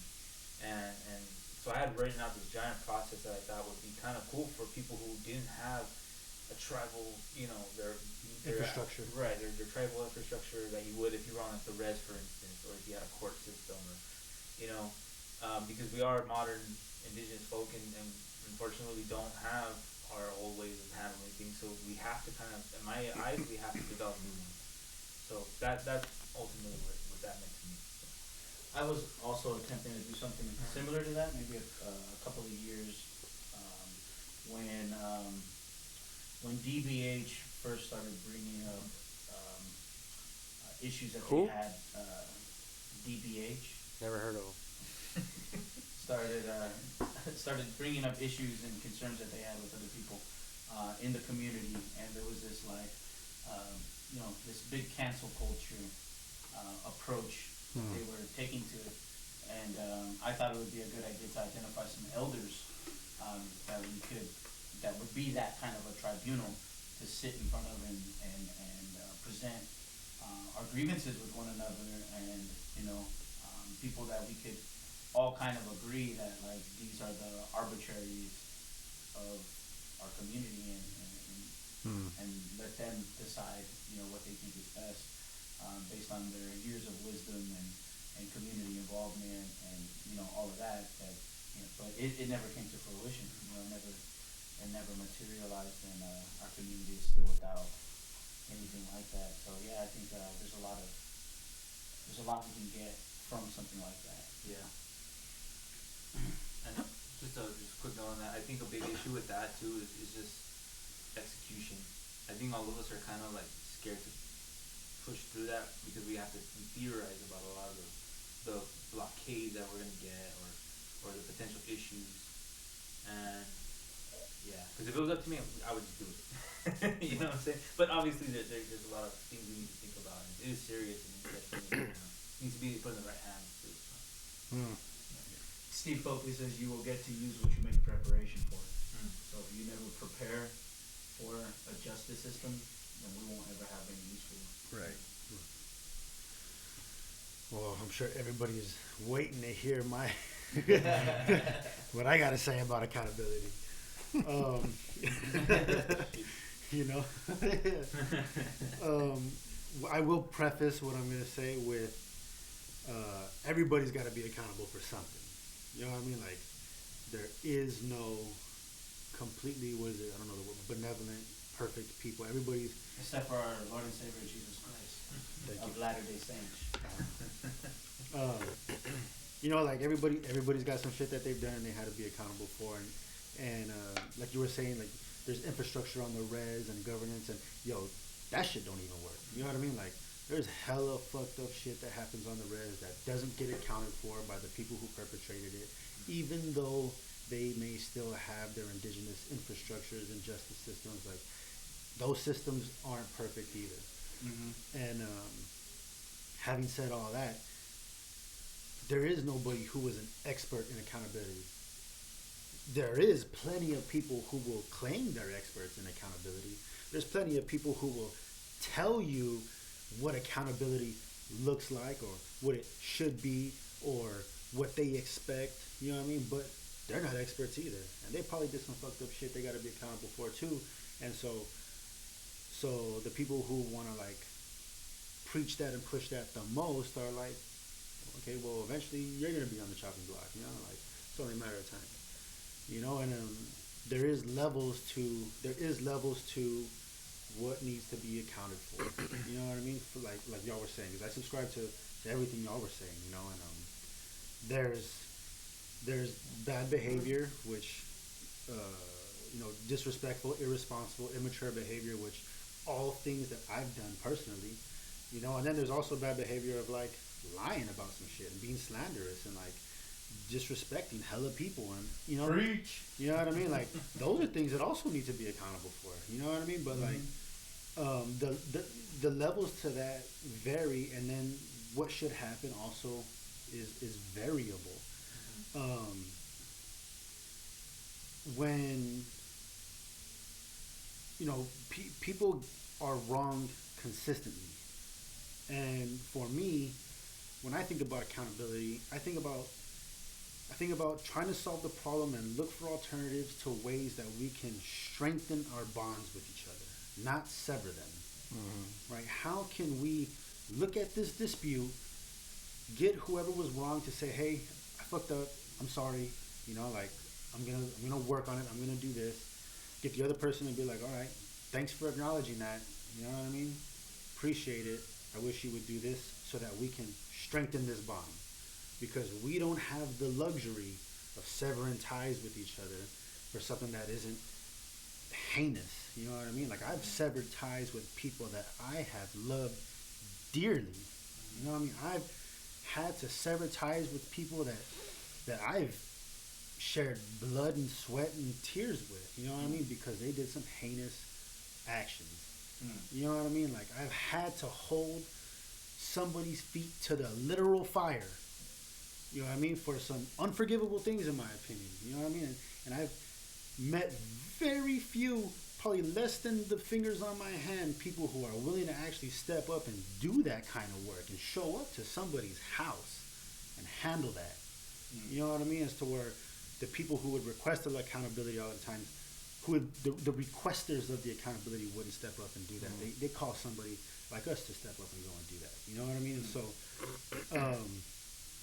And so I had written out this giant process that I thought would be kind of cool for people who didn't have a tribal, their infrastructure. Right, their tribal infrastructure that you would if you were on like the res, for instance, or if you had a court system, or because we are modern indigenous folk, and unfortunately we don't have our old ways of handling things, so we have to kind of, in my eyes, we have to develop new ones. So that's ultimately what that meant to me. So. I was also attempting to do something similar to that, maybe a couple of years when DBH first started bringing up issues that Who? they had. DBH Never heard of them. started bringing up issues and concerns that they had with other people in the community, and there was this this big cancel culture approach they were taking to it, and I thought it would be a good idea to identify some elders that would be that kind of a tribunal to sit in front of and present our grievances with one another, and people that we could all kind of agree that like these are the arbitraries of our community, and let them decide what they think is best based on their years of wisdom and community involvement and all of that. But it never came to fruition. It never materialized, and our community is still without anything like that. So yeah, I think there's a lot we can get from something like that. Yeah. And just a quick note on that, I think a big issue with that too is just execution. I think all of us are kind of like scared to push through that because we theorize about a lot of the blockades that we're gonna get, or or the potential issues, and yeah, because if it was up to me, I would just do it. You know what I'm saying? But obviously, there's a lot of things we need to think about. And it is serious, and it definitely, needs to be put in the right hands too. So. Steve Coakley says you will get to use what you make preparation for. So if you never prepare for a justice system, then we won't ever have any use for it. Right. Well, I'm sure everybody is waiting to hear my what I gotta say about accountability. You know, I will preface what I'm gonna say with everybody's got to be accountable for something. You know what I mean? Like, there is no completely, what is it? I don't know the word, benevolent, perfect people. Everybody's. Except for our Lord and Savior Jesus Christ of Latter-day Saints. You know, like everybody's got some shit that they've done and they had to be accountable for. And like you were saying, like there's infrastructure on the res and governance, and that shit don't even work. You know what I mean? Like, there's hella fucked up shit that happens on the res that doesn't get accounted for by the people who perpetrated it, even though they may still have their indigenous infrastructures and justice systems. Like, those systems aren't perfect either. And having said all that, there is nobody who is an expert in accountability. There is plenty of people who will claim they're experts in accountability. There's plenty of people who will tell you what accountability looks like, or what it should be, or what they expect. You know what I mean? But they're not experts either, and they probably did some fucked up shit they got to be accountable for too. And so the people who want to like preach that and push that the most are like, okay, well, eventually you're gonna be on the chopping block. You know, like, it's only a matter of time. You know, and there is levels to what needs to be accounted for. You know what I mean? For like y'all were saying, because I subscribe to everything y'all were saying. You know, and there's bad behavior, which disrespectful, irresponsible, immature behavior, which all things that I've done personally. You know, and then there's also bad behavior of like lying about some shit and being slanderous and like disrespecting hella people, and Preach. You know what I mean? Like, those are things that also need to be accountable for. You know what I mean? But like, the levels to that vary, and then what should happen also is variable. When people are wronged consistently, and for me, when I think about accountability, I think about trying to solve the problem and look for alternatives to ways that we can strengthen our bonds with each other, not sever them. Right? How can we look at this dispute, get whoever was wrong to say, hey, I fucked up, I'm sorry, like, I'm gonna work on it, I'm gonna do this. Get the other person to be like, all right, thanks for acknowledging that, you know what I mean? Appreciate it. I wish you would do this so that we can strengthen this bond. Because we don't have the luxury of severing ties with each other for something that isn't heinous. You know what I mean? Like, I've severed ties with people that I have loved dearly. You know what I mean? I've had to sever ties with people that I've shared blood and sweat and tears with. You know what I mean? Because they did some heinous actions. You know what I mean? Like, I've had to hold somebody's feet to the literal fire. You know what I mean? For some unforgivable things, in my opinion. You know what I mean? And I've met very few, probably less than the fingers on my hand, people who are willing to actually step up and do that kind of work and show up to somebody's house and handle that. You know what I mean? As to where the people who would request the accountability all the time, the requesters of the accountability wouldn't step up and do that. They call somebody like us to step up and go and do that. You know what I mean? And so,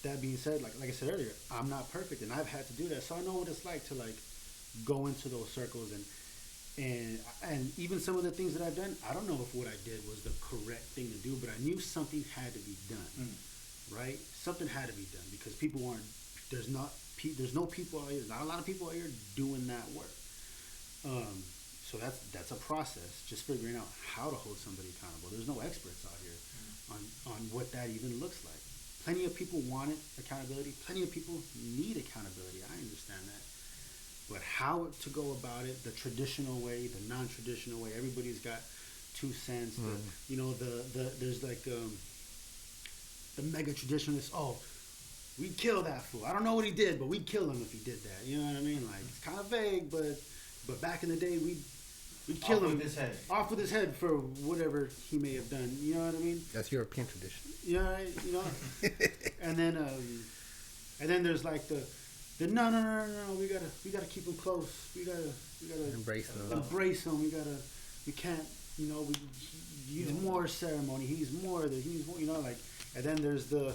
that being said, like I said earlier, I'm not perfect, and I've had to do that, so I know what it's like to like go into those circles, and even some of the things that I've done, I don't know if what I did was the correct thing to do, but I knew something had to be done, right? Something had to be done, because people aren't. There's no people out here. Not a lot of people out here doing that work. So that's a process, just figuring out how to hold somebody accountable. There's no experts out here on what that even looks like. plenty of people want accountability. Plenty of people need accountability. I understand that. But how to go about it, the traditional way, the non-traditional way, everybody's got 2 cents. There's like the mega traditionalists. Oh, we'd kill that fool. I don't know what he did, but we'd kill him if he did that. You know what I mean? Like, it's kind of vague, but back in the day, we'd kill him off with his head for whatever he may have done. You know what I mean? That's European tradition. Yeah, you know. and then there's like the no. We gotta keep him close. We gotta Embrace them. We can't. He's more ceremony. He's more. Like. And then there's the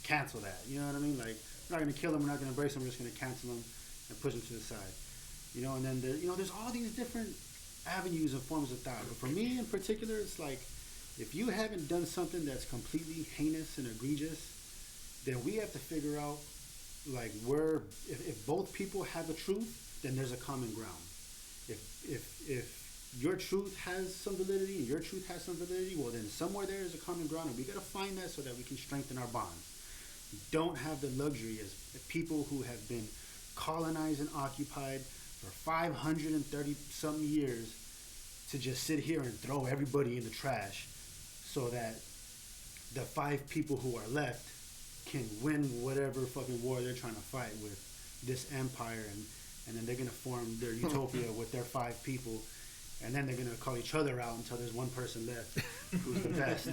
cancel that. You know what I mean? Like, we're not gonna kill him. We're not gonna embrace him. We're just gonna cancel him and push him to the side. And then there's all these different avenues and forms of thought. But for me in particular, it's like, if you haven't done something that's completely heinous and egregious, then we have to figure out, like, if both people have a truth, then there's a common ground. If your truth has some validity and your truth has some validity, well, then somewhere there is a common ground, and we got to find that so that we can strengthen our bonds. We don't have the luxury as people who have been colonized and occupied for 530 some years to just sit here and throw everybody in the trash so that the 5 people who are left can win whatever fucking war they're trying to fight with this empire, and then they're going to form their utopia with their 5 people, and then they're going to call each other out until there's one person left who's the best.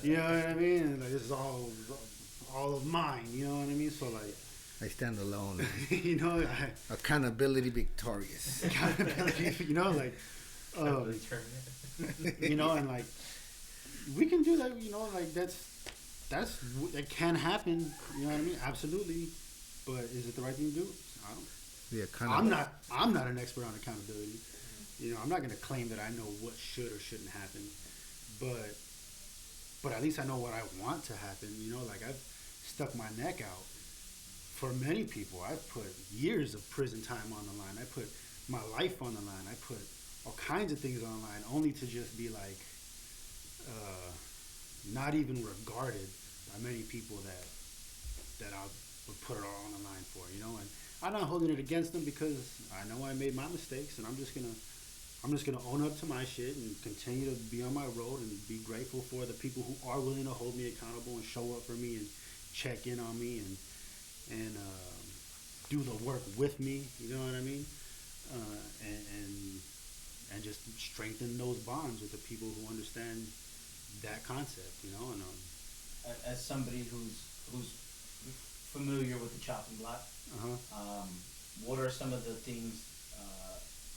You know what I mean? And like, this is all of mine, you know what I mean? So like, I stand alone. Accountability victorious. Accountability, like, and like, we can do that, like, that can happen, you know what I mean? Absolutely. But is it the right thing to do? I'm not an expert on accountability. I'm not going to claim that I know what should or shouldn't happen, but at least I know what I want to happen. Like, I've stuck my neck out for many people. I've put years of prison time on the line. I put my life on the line. I put all kinds of things on the line, only to just be like, not even regarded by many people that I would put it all on the line for, and I'm not holding it against them because I know I made my mistakes, and I'm just gonna own up to my shit and continue to be on my road and be grateful for the people who are willing to hold me accountable and show up for me and check in on me and do the work with me, you know what I mean? And just strengthen those bonds with the people who understand that concept, and as somebody who's familiar with the chopping block, what are some of the things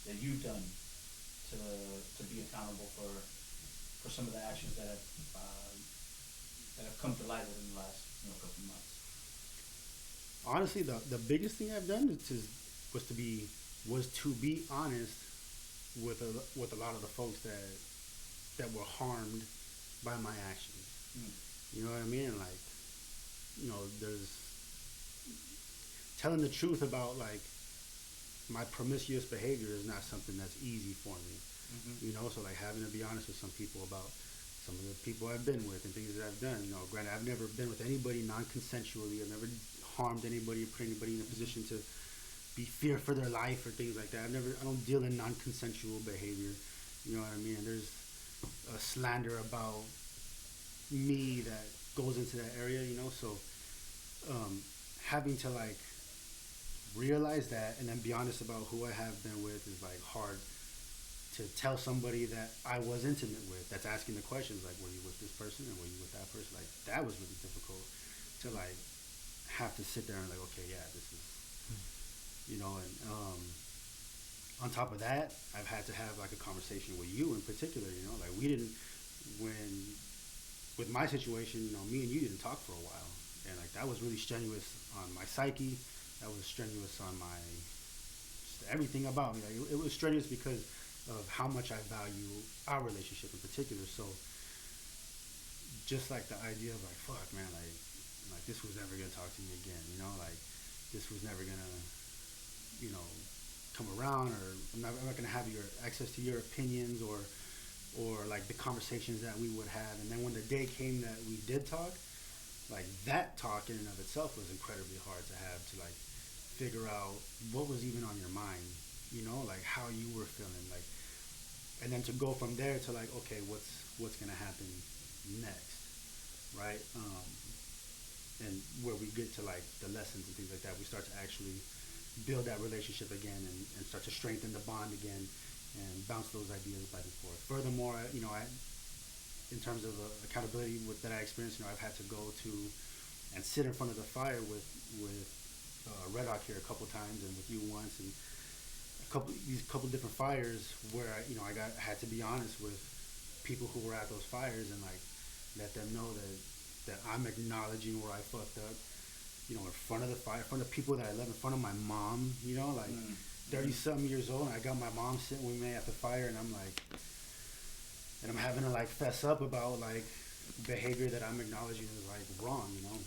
that you've done to be accountable for some of the actions that have come to light within the last couple months? Honestly, the biggest thing I've done was to be honest with a lot of the folks that were harmed by my actions. You know what I mean? And like, there's telling the truth about like my promiscuous behavior is not something that's easy for me. So like having to be honest with some people about some of the people I've been with and things that I've done. Granted, I've never been with anybody non-consensually. I've never harmed anybody or put anybody in a position to be fear for their life or things like that. I don't deal in non-consensual behavior. You know what I mean? And there's a slander about me that goes into that area, so having to like realize that and then be honest about who I have been with is like hard to tell somebody that I was intimate with, that's asking the questions like, were you with this person and were you with that person? Like, that was really difficult to like have to sit there and like, okay, yeah, this is, and on top of that, I've had to have like a conversation with you in particular, like we didn't, with my situation, me and you didn't talk for a while, and like that was really strenuous on my psyche. That was strenuous on my everything about me. Like it was strenuous because of how much I value our relationship in particular. So just like the idea of like, fuck, man, like this was never gonna talk to me again. Like this was never gonna, come around, or I'm not gonna have your access to your opinions or like the conversations that we would have. And then when the day came that we did talk, like that talk in and of itself was incredibly hard to have to like figure out what was even on your mind, you know, like how you were feeling, like, and then to go from there to like, okay, what's gonna happen next, right? And where we get to like the lessons and things like that, we start to actually build that relationship again and start to strengthen the bond again and bounce those ideas back and forth. Furthermore, you know, in terms of accountability that I experienced, you know, I've had to go to and sit in front of the fire with Red Hawk here a couple times and with you once, and these couple different fires where I had to be honest with people who were at those fires and like let them know that I'm acknowledging where I fucked up, you know, in front of the fire, in front of people that I love, in front of my mom, you know, like 30-something years old, and I got my mom sitting with me at the fire, and I'm like, and I'm having to like fess up about like behavior that I'm acknowledging is like wrong, you know.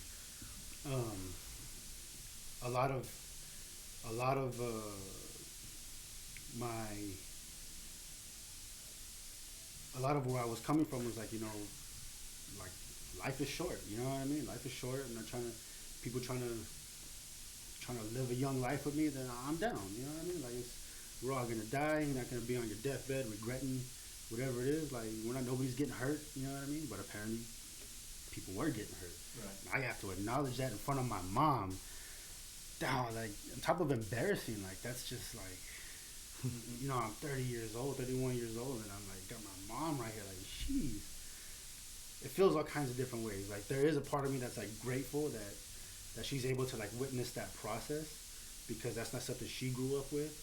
A lot of where I was coming from was like, you know, like life is short, you know what I mean? Life is short, and people trying to live a young life with me, then I'm down, you know what I mean? Like we're all gonna die. You're not gonna be on your deathbed regretting whatever it is. Like nobody's getting hurt, you know what I mean? But apparently people were getting hurt. Right. I have to acknowledge that in front of my mom. Down, like on top of embarrassing, like that's just like, you know, I'm 30 years old, 31 years old, and I'm like got my mom right here, like jeez. It feels all kinds of different ways. Like there is a part of me that's like grateful that she's able to like witness that process, because that's not something she grew up with.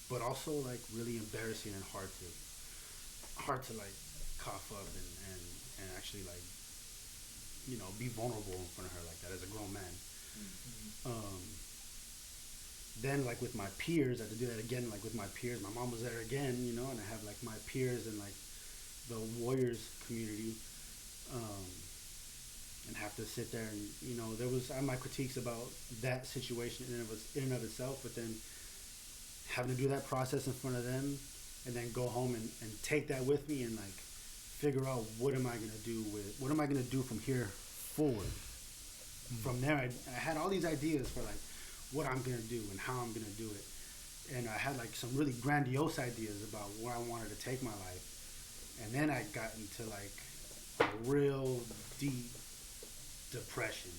But also like really embarrassing and hard to like cough up and actually like, you know, be vulnerable in front of her like that as a grown man. Then like with my peers, I had to do that again, like with my peers. My mom was there again, you know, and I have like my peers and like the Warriors community, and have to sit there and, you know, I had my critiques about that situation in and of itself, but then having to do that process in front of them and then go home and take that with me and like figure out what am I gonna do from here forward. From there, I had all these ideas for like what I'm gonna do and how I'm gonna do it, and I had like some really grandiose ideas about where I wanted to take my life, and then I got into like a real deep depression.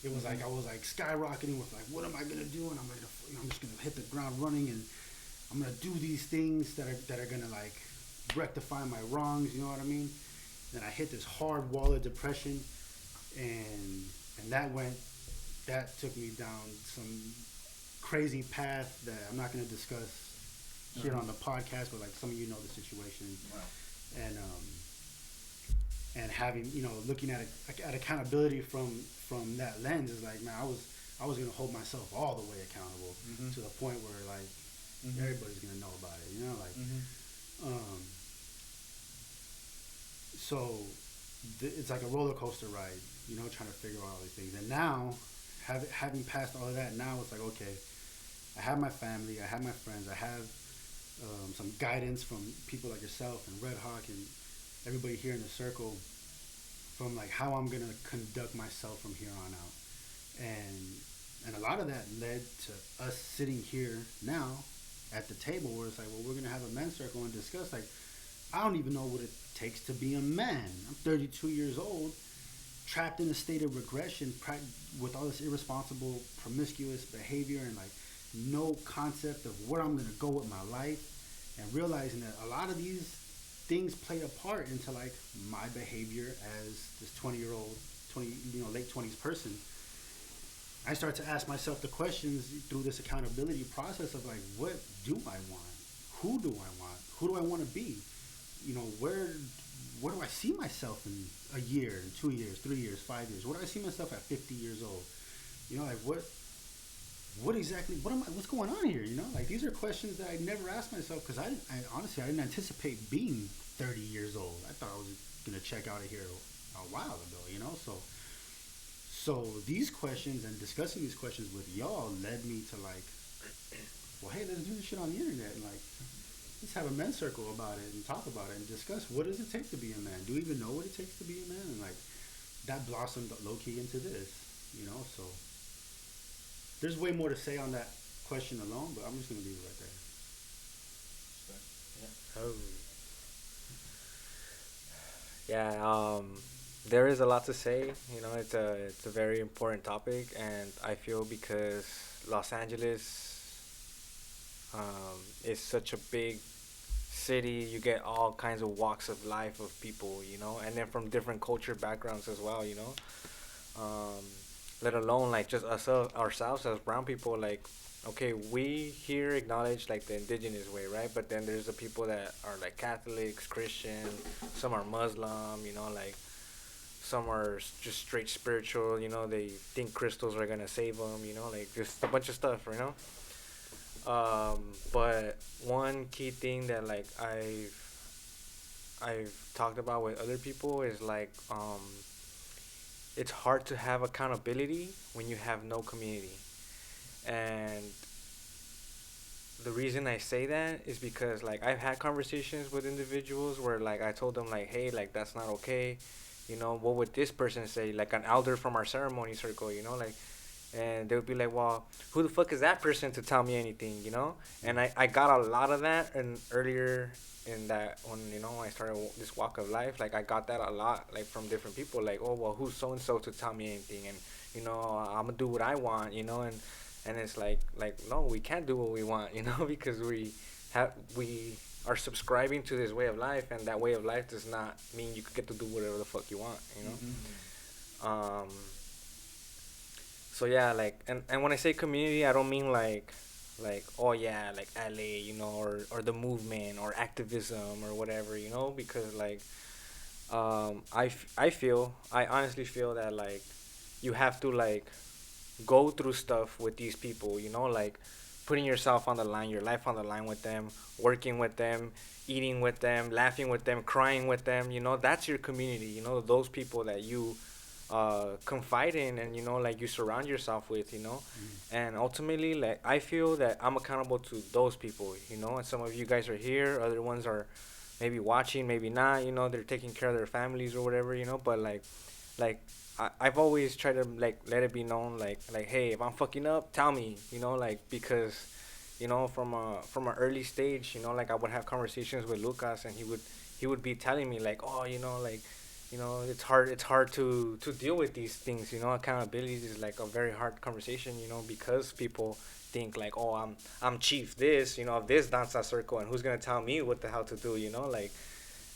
It was like I was like skyrocketing with like what am I gonna do, and I'm just gonna hit the ground running, and I'm gonna do these things that are gonna like rectify my wrongs, you know what I mean? Then I hit this hard wall of depression, and that took me down some crazy path that I'm not going to discuss here on the podcast, but like some of you know the situation. Right. And having, you know, looking at accountability from that lens is like, man, I was going to hold myself all the way accountable to the point where like everybody's going to know about it, you know, like so it's like a roller coaster ride, you know, trying to figure out all these things. And now, having passed all of that, now it's like, okay, I have my family, I have my friends, I have some guidance from people like yourself and Red Hawk and everybody here in the circle, from like how I'm gonna conduct myself from here on out. And a lot of that led to us sitting here now at the table where it's like, well, we're gonna have a men's circle and discuss like, I don't even know what it takes to be a man. I'm 32 years old, trapped in a state of regression with all this irresponsible, promiscuous behavior and like no concept of where I'm going to go with my life, and realizing that a lot of these things played a part into like my behavior as this 20-year-old, late 20s person. I start to ask myself the questions through this accountability process of like, what do I want? Who do I want? Who do I want to be? You know, where do I see myself in a year, 2 years, 3 years, 5 years? Where do I see myself at 50 years old? You know, like what's going on here? You know, like these are questions that I never asked myself, because I honestly didn't anticipate being 30 years old. I thought I was gonna check out of here a while ago, you know. So these questions and discussing these questions with y'all led me to like, well, hey, let's do this shit on the internet and like, let's have a men's circle about it and talk about it and discuss what does it take to be a man. Do we even know what it takes to be a man? And like, that blossomed low key into this, you know. So there's way more to say on that question alone, but I'm just gonna leave it right there. Oh. Yeah, there is a lot to say. You know, it's a very important topic, and I feel because Los Angeles is such a big city, you get all kinds of walks of life of people, you know, and then from different culture backgrounds as well, you know. Um, Let alone like just us ourselves as brown people, like okay, we here acknowledge like the indigenous way, right? But then there's the people that are like Catholics, Christian, some are Muslim, you know, like some are just straight spiritual, you know, they think crystals are gonna save them, you know, like just a bunch of stuff, you know. But one key thing that like I've talked about with other people is like it's hard to have accountability when you have no community. And the reason I say that is because like I've had conversations with individuals where like I told them like, hey, like that's not okay. You know, what would this person say? Like an elder from our ceremony circle, you know, like, and they would be like, well, who the fuck is that person to tell me anything, you know? And I got a lot of that, and earlier in that when you know I started this walk of life, like I got that a lot, like from different people, like, oh well, who's so and so to tell me anything, and you know I'm gonna do what I want, you know, and it's like no, we can't do what we want, you know, because we are subscribing to this way of life, and that way of life does not mean you get to do whatever the fuck you want, you know. So yeah, like, and when I say community, I don't mean like oh yeah, like LA, you know, or the movement or activism or whatever, you know, because like I honestly feel that like you have to like go through stuff with these people, you know, like putting yourself on the line, your life on the line with them, working with them, eating with them, laughing with them, crying with them, you know, that's your community, you know, those people that you confide in, and you know, like you surround yourself with, you know. And ultimately, like I feel that I'm accountable to those people, you know, and some of you guys are here, other ones are maybe watching, maybe not, you know, they're taking care of their families or whatever, you know. But like I've always tried to like let it be known, like hey, if I'm fucking up, tell me, you know, like, because you know, from a early stage, you know, like I would have conversations with Lucas, and he would be telling me like, oh, you know, like, you know, it's hard to deal with these things, you know. Accountability is like a very hard conversation, you know, because people think like, oh, I'm chief this, you know, of this danza circle, and who's gonna tell me what the hell to do, you know, like.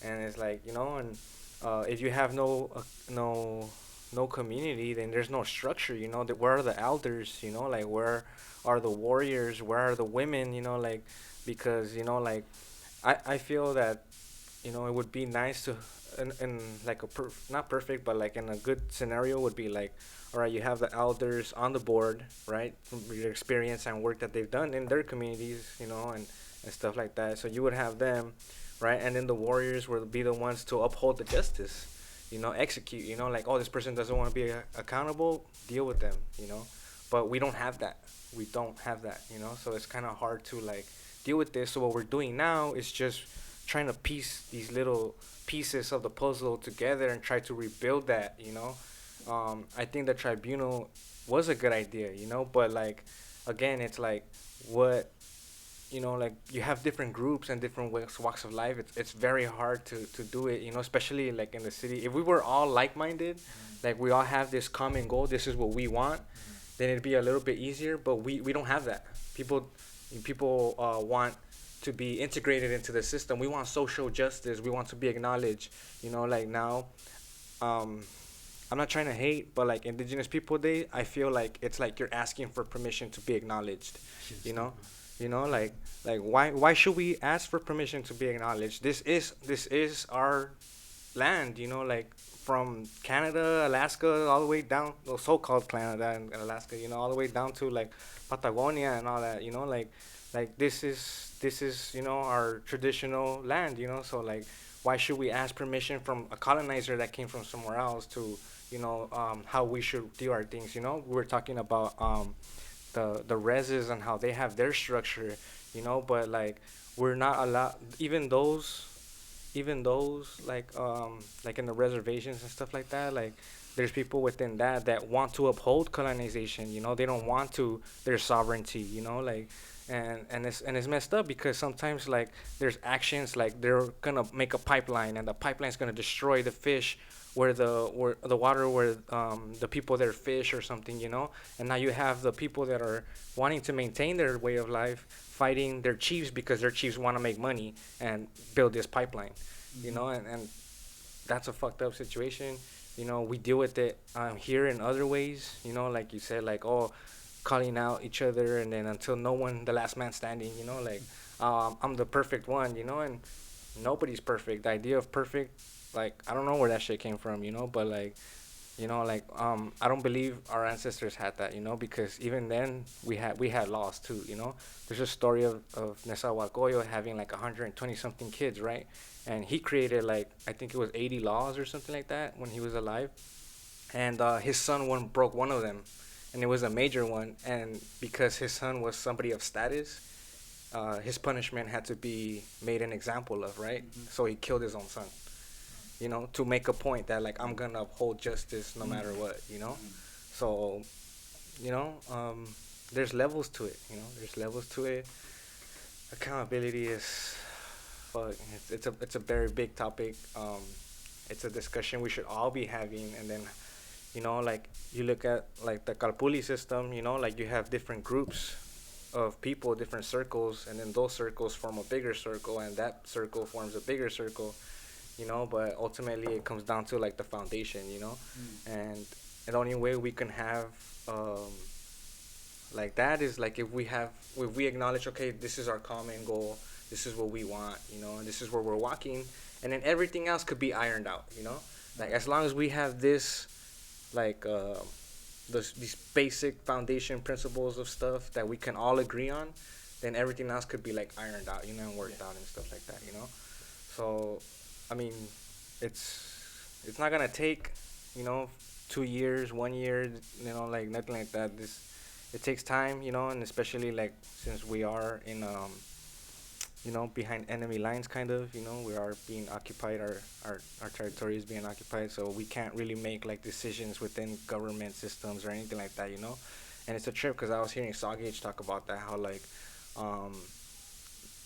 And it's like, you know, and if you have no community, then there's no structure, you know. That where are the elders, you know, like where are the warriors, where are the women, you know, like, because you know, like I feel that, you know, it would be nice to, in like not perfect, but like in a good scenario would be like, all right, you have the elders on the board, right, from your experience and work that they've done in their communities, you know, and stuff like that. So you would have them, right, and then the warriors would be the ones to uphold the justice, you know, execute, you know, like, oh, this person doesn't want to be accountable, deal with them, you know. But we don't have that. We don't have that, you know. So it's kind of hard to like deal with this. So what we're doing now is just trying to piece these little pieces of the puzzle together and try to rebuild that, you know. I think the tribunal was a good idea, you know, but like, again, it's like what, you know, like you have different groups and different walks of life. It's very hard to do it, you know, especially like in the city. If we were all like-minded, like we all have this common goal, this is what we want, then it'd be a little bit easier. But we don't have that. People want to be integrated into the system. We want social justice. We want to be acknowledged. You know, like now, I'm not trying to hate, but like Indigenous People Day, I feel like it's like you're asking for permission to be acknowledged. You know, like why should we ask for permission to be acknowledged? This is our land. You know, like from Canada, Alaska, all the way down, well, so-called Canada and Alaska. You know, all the way down to like Patagonia and all that. You know, like this is, you know, our traditional land, you know. So like, why should we ask permission from a colonizer that came from somewhere else to, you know, how we should do our things, you know. We were talking about the reses and how they have their structure, you know. But like, we're not allowed, even those like in the reservations and stuff like that, like there's people within that want to uphold colonization. You know, they don't want to their sovereignty. You know, like, and it's messed up because sometimes like there's actions like they're gonna make a pipeline and the pipeline's gonna destroy the fish where the water where the people that fish or something. You know, and now you have the people that are wanting to maintain their way of life fighting their chiefs because their chiefs want to make money and build this pipeline. You know, and that's a fucked up situation. You know, we deal with it here in other ways. You know, like you said, like, oh, calling out each other, and then until no one, the last man standing. You know, like, I'm the perfect one. You know, and nobody's perfect. The idea of perfect, like, I don't know where that shit came from. You know, but like, you know, like, I don't believe our ancestors had that. You know, because even then we had laws too. You know, there's a story of Nezahualcóyotl having like 120 something kids, right? And he created like I think it was 80 laws or something like that when he was alive, and his son one broke one of them, and it was a major one, and because his son was somebody of status, his punishment had to be made an example of, right? So he killed his own son, you know, to make a point that like I'm gonna uphold justice no matter what, you know. So, you know, there's levels to it, you know, there's levels to it. Accountability is fuck, it's a very big topic. It's a discussion we should all be having. And then, you know, like you look at like the Calpuli system, you know, like you have different groups of people, different circles, and then those circles form a bigger circle, and that circle forms a bigger circle, you know. But ultimately, it comes down to like the foundation, you know. And the only way we can have like that is like if we acknowledge, okay, this is our common goal, this is what we want, you know, and this is where we're walking, and then everything else could be ironed out, you know. Like as long as we have this, like these basic foundation principles of stuff that we can all agree on, then everything else could be like ironed out, you know, and worked out and stuff like that, you know. So, I mean, it's not gonna take, you know, 2 years, 1 year, you know, like nothing like that. It takes time, you know, and especially like since we are in you know, behind enemy lines, kind of, you know, we are being occupied, our territory is being occupied, so we can't really make like decisions within government systems or anything like that, you know. And it's a trip because I was hearing Sawgage talk about that, how like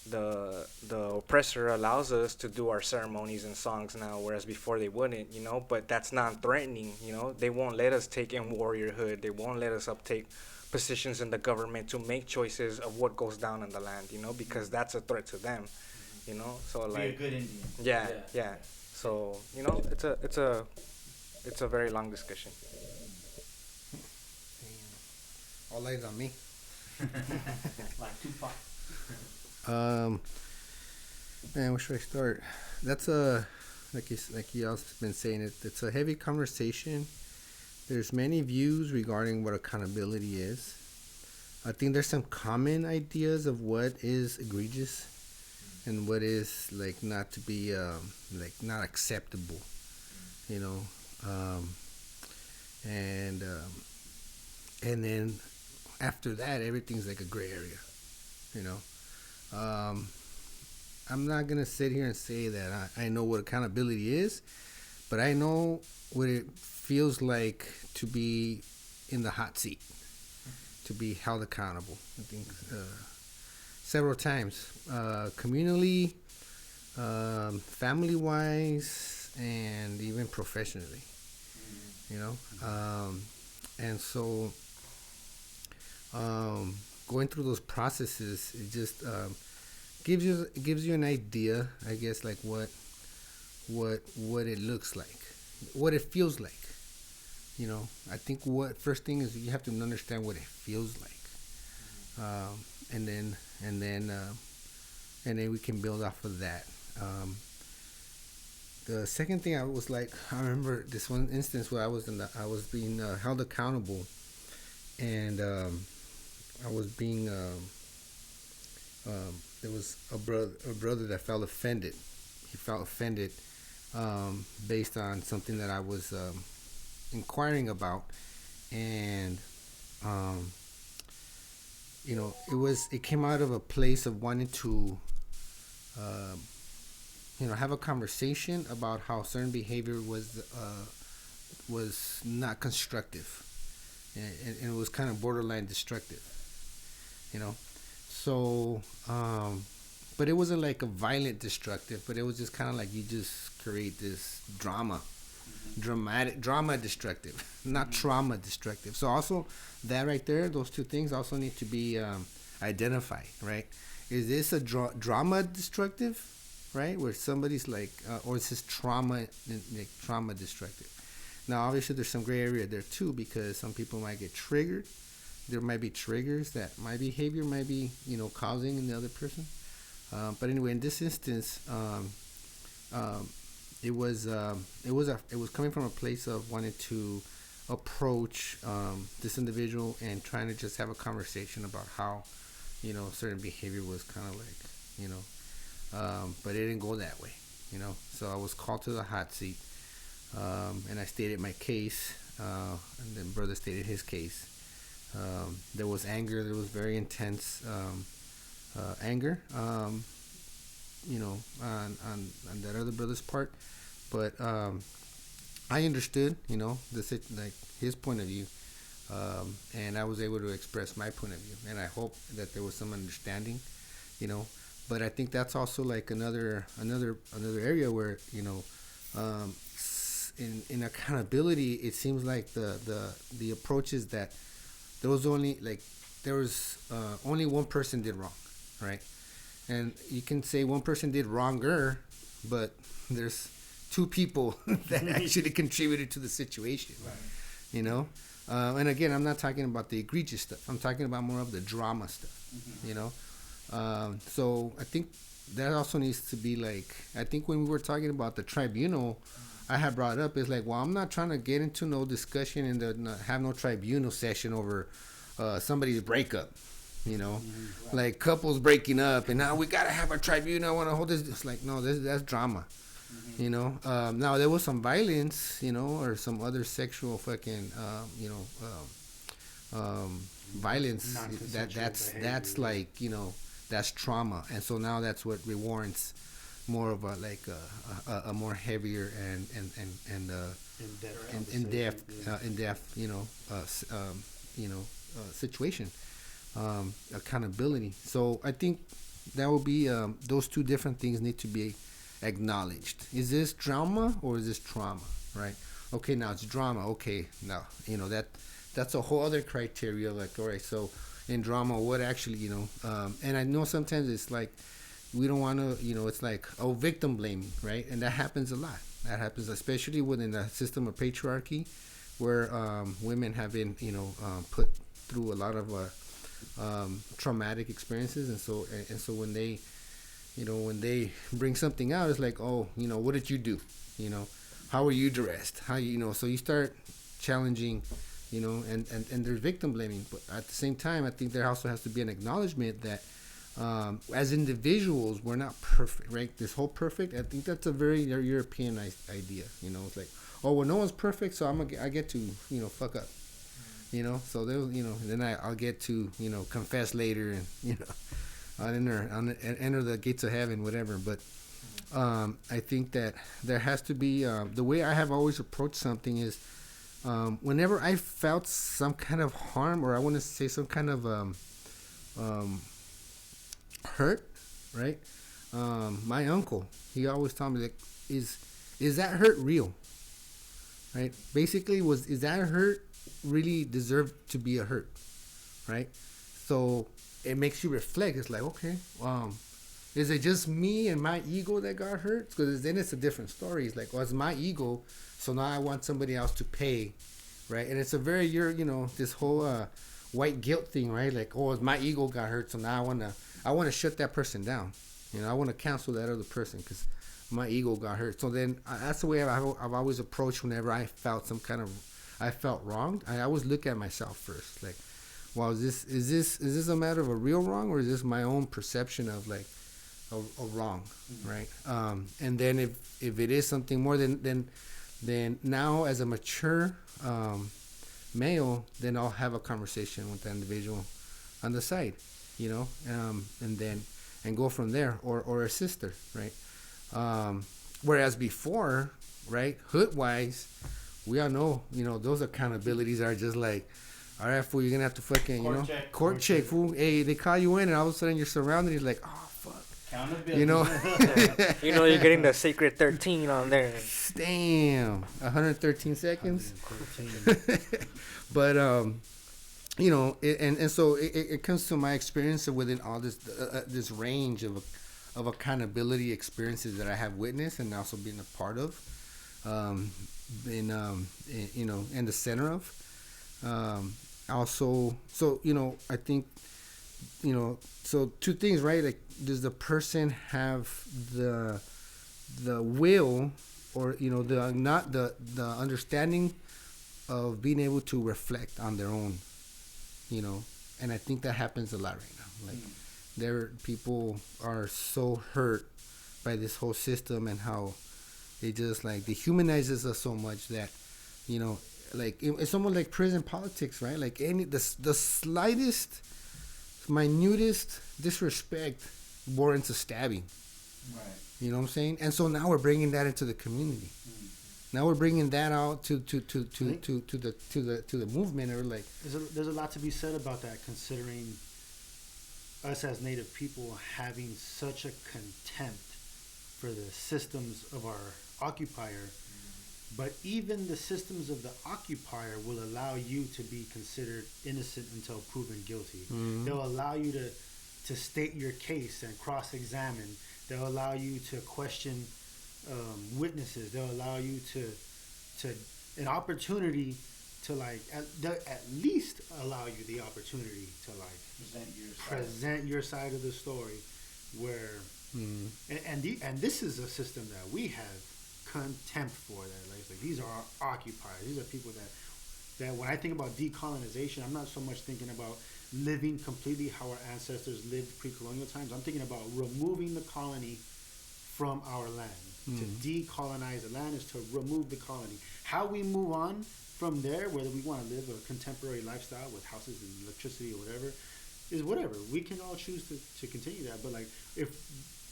the oppressor allows us to do our ceremonies and songs now, whereas before they wouldn't, you know. But that's non-threatening, you know. They won't let us take in warriorhood, they won't let us uptake positions in the government to make choices of what goes down in the land, you know, because that's a threat to them, you know. So like, be a good Indian. Yeah. So, you know, it's a very long discussion. All eyes on me. Like Tupac. Man, where should I start? That's like you all been saying, it's a heavy conversation. There's many views regarding what accountability is. I think there's some common ideas of what is egregious and what is like not to be like not acceptable, you know. And then after that, everything's like a gray area, you know. I'm not gonna sit here and say that I know what accountability is, but I know what it feels like to be in the hot seat, to be held accountable. I think several times, communally, family-wise, and even professionally, you know. And so going through those processes, it just gives you an idea, I guess, like what it looks like, what it feels like. You know, I think first thing is you have to understand what it feels like, and then we can build off of that. The second thing I remember this one instance where I was being held accountable, and I was being there was a brother that felt offended. He felt offended based on something that I was inquiring about, and you know, it came out of a place of wanting to you know, have a conversation about how certain behavior was was not constructive, and it was kind of borderline destructive, you know. So, but it wasn't like a violent destructive, but it was just kind of like you just create this drama destructive, not trauma destructive. So also that right there, those two things also need to be identified, right? Is this a drama destructive, right, where somebody's like, or is this trauma destructive? Now obviously there's some gray area there too, because some people might get triggered. There might be triggers that my behavior might be, causing in the other person. But anyway, in this instance, it was coming from a place of wanting to approach this individual and trying to just have a conversation about how, certain behavior was kind of like, but it didn't go that way, So I was called to the hot seat, and I stated my case, and then brother stated his case. There was anger. There was very intense anger, on that other brother's part. But I understood, like his point of view, and I was able to express my point of view. And I hope that there was some understanding, But I think that's also like another area where, in accountability, it seems like the approach is that there was only one person did wrong, right? And you can say one person did wronger, but there's two people that actually contributed to the situation, right. And again, I'm not talking about the egregious stuff. I'm talking about more of the drama stuff, So I think that also needs to be like, I think when we were talking about the tribunal, I had brought up is like, well, I'm not trying to get into no discussion and have no tribunal session over somebody's breakup, like couples breaking up, and now we gotta have a tribunal. I want to hold this. It's like, no, that's drama, Now there was some violence, or some other sexual fucking, violence. That's like, that's trauma, and so now that's what warrants more of a more heavier and in depth situation, accountability. So I think that will be those two different things need to be acknowledged. Is this drama or is this trauma, right? Okay, now it's drama. Okay, now that's a whole other criteria. Like, all right, so in drama, what actually, and I know sometimes it's like, we don't want to, it's like, victim blaming, right? And that happens a lot. That happens especially within the system of patriarchy, where women have been, put through a lot of traumatic experiences, and so when they bring something out, it's like, oh, what did you do? How were you dressed? How so you start challenging, and there's victim blaming, but at the same time, I think there also has to be an acknowledgement that. As individuals, we're not perfect, right? This whole perfect, I think that's a very European idea. It's like, oh, well, no one's perfect, so I get to, fuck up, So then I'll get to, confess later, and I'll enter the gates of heaven, whatever. But I think that there has to be the way I have always approached something is whenever I felt some kind of harm, or I want to say some kind of hurt, right? My uncle, he always told me, like, is that hurt real, right? Basically, is that hurt really deserved to be a hurt, right? So it makes you reflect. It's like, okay, is it just me and my ego that got hurt? Because then it's a different story. It's like, well, it's my ego, so now I want somebody else to pay, right? And it's a very, this whole white guilt thing, right? Like, oh, my ego got hurt, so now I want to shut that person down. I want to cancel that other person because my ego got hurt. So then that's the way I've always approached whenever I felt I felt wronged. I always look at myself first. Like, well, is this a matter of a real wrong, or is this my own perception of like a wrong, right? And then if it is something more, then now as a mature male, then I'll have a conversation with the individual on the side. And go from there, or a sister, right? Whereas before, right, hood wise, we all know, those accountabilities are just like, all right, fool, you're gonna have to fucking, court check, fool. Hey, they call you in, and all of a sudden you're surrounded. You're like, oh fuck, Accountability. You're getting the Sacred 13 on there. Damn, 113 seconds. 113. But and so it comes to my experience within all this range of accountability experiences that I have witnessed and also been a part of, in the center of. Also, so I think, so two things, right? Like, does the person have the will, or the understanding of being able to reflect on their own, and I think that happens a lot right now. Like, people are so hurt by this whole system and how it just like dehumanizes us so much that, like it's almost like prison politics, right? Like the slightest, minutest disrespect warrants a stabbing. Right. You know what I'm saying? And so now we're bringing that into the community. Now we're bringing that out to the movement. Or like, there's a lot to be said about that, considering us as Native people having such a contempt for the systems of our occupier. But even the systems of the occupier will allow you to be considered innocent until proven guilty. Mm-hmm. They'll allow you to state your case and cross-examine. They'll allow you to question witnesses. They'll allow you to an opportunity to at least allow you the opportunity to present your side of the story, where and this is a system that we have contempt for. That like these are our occupiers. These are people that when I think about decolonization, I'm not so much thinking about living completely how our ancestors lived pre-colonial times. I'm thinking about removing the colony from our land. To decolonize the land is to remove the colony. How we move on from there, whether we want to live a contemporary lifestyle with houses and electricity or whatever, is whatever. We can all choose to continue that. But like, if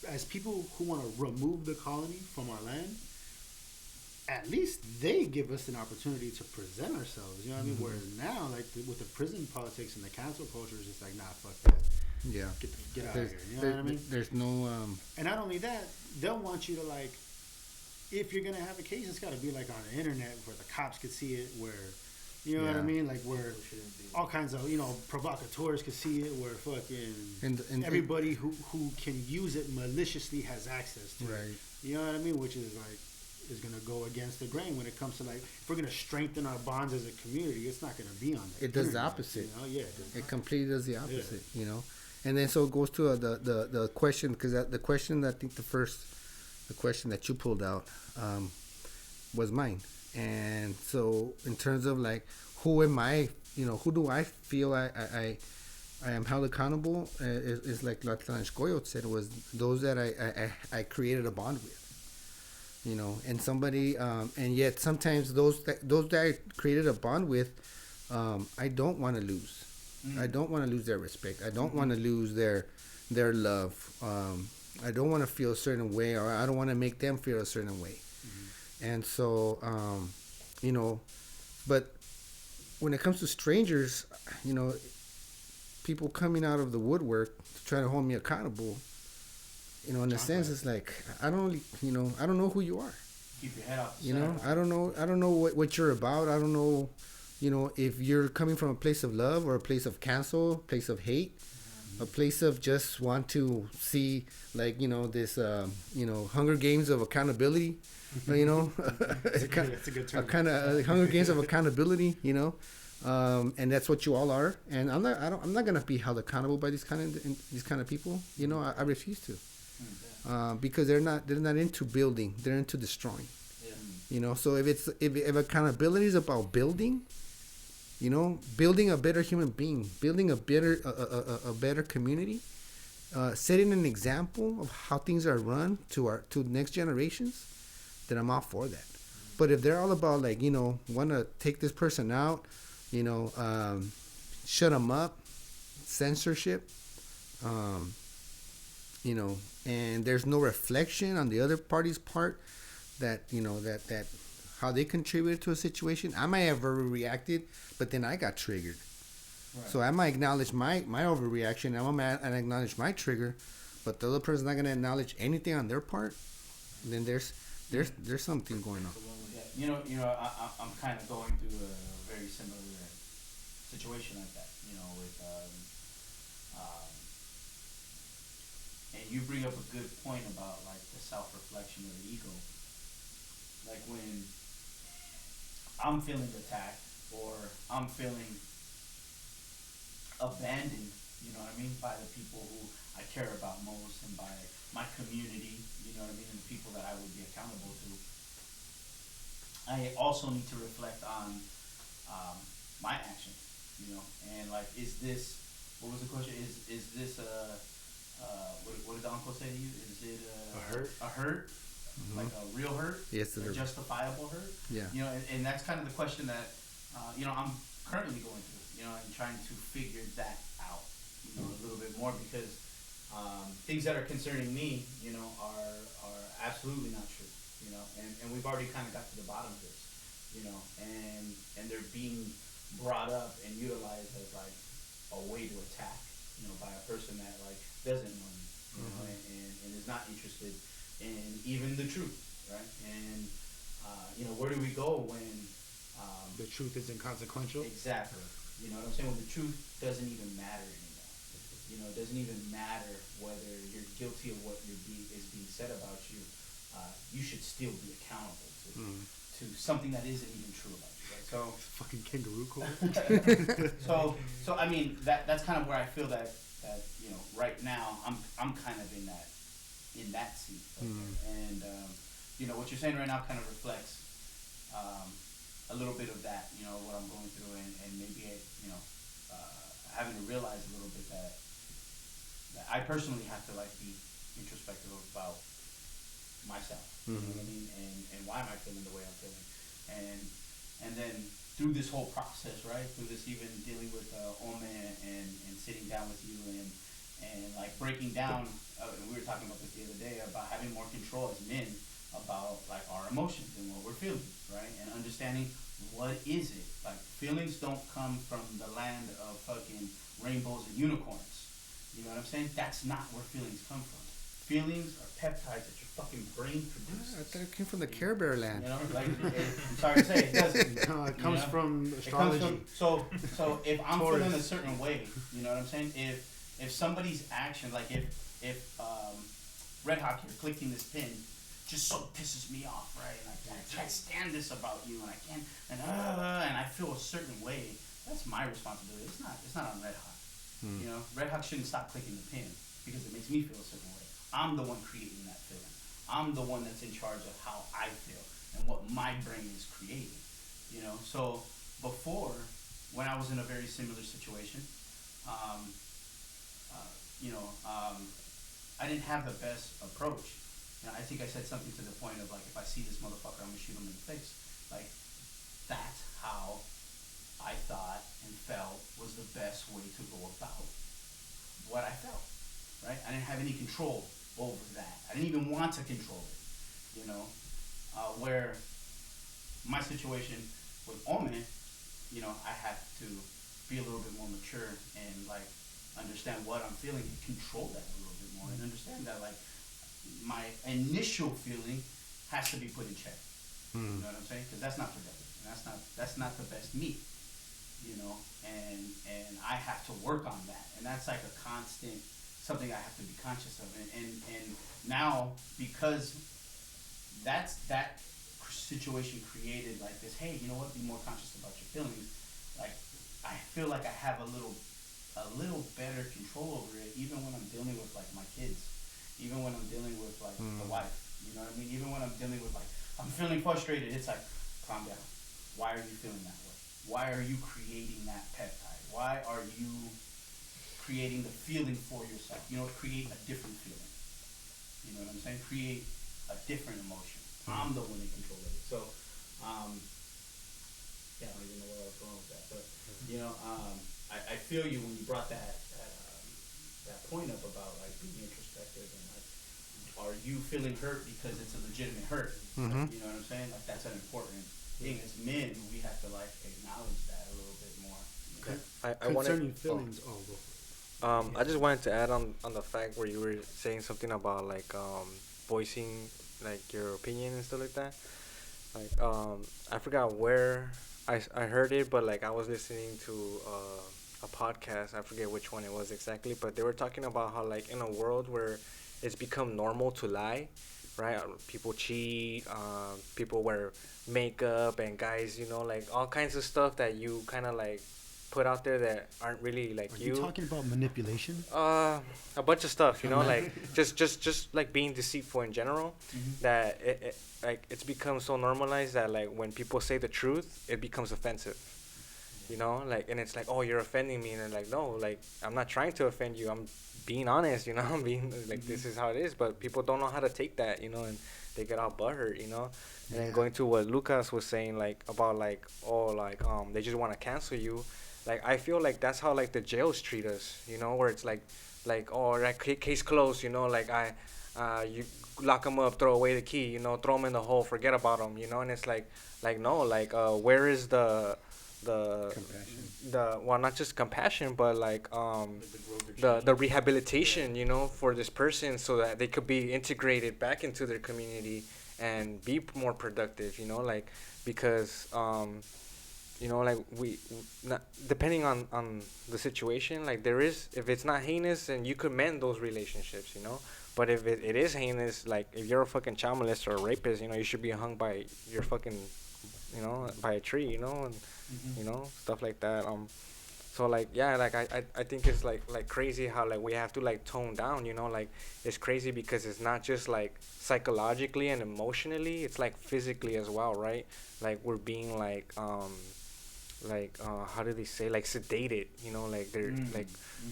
as people who want to remove the colony from our land, at least they give us an opportunity to present ourselves. You know what I mean? Whereas now, like with the prison politics and the cancel culture, is just like, nah, fuck that. Yeah. Get out of here. You know what I mean? There's no. And not only that, they'll want you to like, if you're gonna have a case, it's gotta be like on the internet where the cops could see it, where, you know what I mean, like where all kinds of provocateurs could see it, where fucking and everybody who can use it maliciously has access to it. You know what I mean? Which is like is gonna go against the grain when it comes to like, if we're gonna strengthen our bonds as a community, it's not gonna be on that. It does the opposite. It completely does the opposite. And then so it goes to the question, because the question, I think the question that you pulled out was mine. And so in terms of like, who am I, who do I feel I am held accountable, is like Latlanishkoyot said, was those that I created a bond with, and somebody, and yet sometimes those that I created a bond with, I don't want to lose. I don't want to lose their respect. I don't want to lose their love. I don't want to feel a certain way, or I don't want to make them feel a certain way. And so, but when it comes to strangers, people coming out of the woodwork to try to hold me accountable, in a sense, it's like, I don't really, I don't know who you are. Keep your head off the side. I don't know what you're about. I don't know, if you're coming from a place of love or a place of cancel, place of hate, a place of just want to see, like, this, Hunger Games of accountability, It's a good term. A kind of Hunger Games of accountability, and that's what you all are. And I'm not gonna be held accountable by these kind of people. I refuse to, because they're not into building, they're into destroying. So if accountability is about building, building a better human being, building a better community, setting an example of how things are run to next generations, then I'm all for that. But if they're all about like, want to take this person out, shut them up, censorship, and there's no reflection on the other party's part that, that how they contributed to a situation. I might have overreacted, but then I got triggered. Right. So I might acknowledge my overreaction. I'm gonna acknowledge my trigger, but the other person's not gonna acknowledge anything on their part. Then there's something going on. Yeah, I'm kind of going through a very similar situation like that. With and you bring up a good point about like the self-reflection of the ego. Like when I'm feeling attacked or I'm feeling abandoned, you know what I mean, by the people who I care about most and by my community, you know what I mean, and the people that I would be accountable to. I also need to reflect on my actions, and like, is this, what was the question? Is this what did the uncle say to you? Is it A hurt? A hurt? Mm-hmm. Like a real hurt? Yes, a justifiable hurt? Yeah. And that's kind of the question that I'm currently going through, and trying to figure that out, a little bit more, because things that are concerning me, are absolutely not true, and we've already kind of got to the bottom of this, and they're being brought up and utilized as like a way to attack, by a person that like doesn't know me, and is not interested in even the truth, right? And where do we go when The truth is inconsequential. exactly, you know what I'm saying? When the truth doesn't even matter anymore, it doesn't even matter whether you're guilty of what is being said about you. You should still be accountable to something that isn't even true about you, right? So Fucking kangaroo court. so I mean that's kind of where I feel that right now I'm kind of in that seat, and what you're saying right now kind of reflects a little bit of that, what I'm going through, and maybe having to realize a little bit that I personally have to like be introspective about myself, you know what I mean, and why am I feeling the way I'm feeling, and then through this whole process, right, through this even dealing with Ome and sitting down with you and like breaking down, and we were talking about this the other day about having more control as men about like our emotions and what we're feeling, right, and understanding what is it, like feelings don't come from the land of fucking rainbows and unicorns, you know what I'm saying? That's not where feelings come from. Feelings are peptides that your fucking brain produces. I thought it came from the Care Bear land. Like I'm sorry to say, it doesn't. No, it comes from It astrology. comes from, so if I'm Taurus. feeling a certain way, you know what I'm saying? If somebody's action, like if Red Hawk here clicking this pin just so pisses me off, right? And I can't stand this about you, and I can't, and I feel a certain way. That's my responsibility. It's not on Red Hawk. Red Hawk shouldn't stop clicking the pin because it makes me feel a certain way. I'm the one creating that feeling. I'm the one that's in charge of how I feel and what my brain is creating. So before, when I was in a very similar situation, I didn't have the best approach. I think I said something to the point of like, if I see this motherfucker, I'm gonna shoot him in the face. Like, that's how I thought and felt was the best way to go about what I felt, right? I didn't have any control over that. I didn't even want to control it, where my situation with Ome, I have to be a little bit more mature and like understand what I'm feeling and control that a little bit more and understand that like my initial feeling has to be put in check. You know what I'm saying? Because that's not productive. And that's not the best me. And I have to work on that. And that's like a constant something I have to be conscious of. And now, because that situation created like this, hey, you know what, be more conscious about your feelings. Like, I feel like I have a little better control over it, even when I'm dealing with like my kids, even when I'm dealing with like the wife, you know what I mean? Even when I'm dealing with like, I'm feeling frustrated, it's like, calm down. Why are you feeling that way? Why are you creating that peptide? Why are you creating the feeling for yourself? Create a different feeling. You know what I'm saying? Create a different emotion. I'm the one in control of it. So, I don't even know where I was going with that, but I feel you when you brought that point up about like being introspective and like are you feeling hurt because it's a legitimate hurt? Mhm. You know what I'm saying? Like that's an important thing. As men, we have to like acknowledge that a little bit more. You know? I wanted. Concerning feelings, go for it. I just wanted to add on the fact where you were saying something about like voicing like your opinion and stuff like that. Like I forgot where I heard it, but like I was listening to a podcast. I forget which one it was exactly, but they were talking about how like in a world where it's become normal to lie, right? People cheat, people wear makeup, and guys, you know, like all kinds of stuff that you kind of like put out there that aren't really like Are you talking about manipulation? a bunch of stuff, you know, like just like being deceitful in general. That it like it's become so normalized that like when people say the truth, it becomes offensive, you know, like, and it's like, oh, you're offending me, and they're like, no, like I'm not trying to offend you, I'm being honest, you know. I'm being like, this is how it is, but people don't know how to take that, you know, and they get all butthurt, you know. And then going to what Lucas was saying, like about like, oh, like they just want to cancel you. Like I feel like that's how like the jails treat us, you know, where it's like oh, that case closed, you know, like you lock them up, throw away the key, you know, throw them in the hole, forget about them, you know. And it's like no, like where is the Compassion. well, not just compassion, but like the rehabilitation, you know, for this person, so that they could be integrated back into their community and be more productive, you know, like because you know, like we not depending on the situation, like there is, if it's not heinous, then you could mend those relationships, you know. But if it is heinous, like if you're a fucking child molester or a rapist, you know, you should be hung by your fucking, you know, by a tree, you know, and you know, stuff like that. So like yeah, like I think it's like crazy how like we have to like tone down, you know, like it's crazy because it's not just like psychologically and emotionally, it's like physically as well, right? Like we're being like how do they say, like sedated, you know, like they're like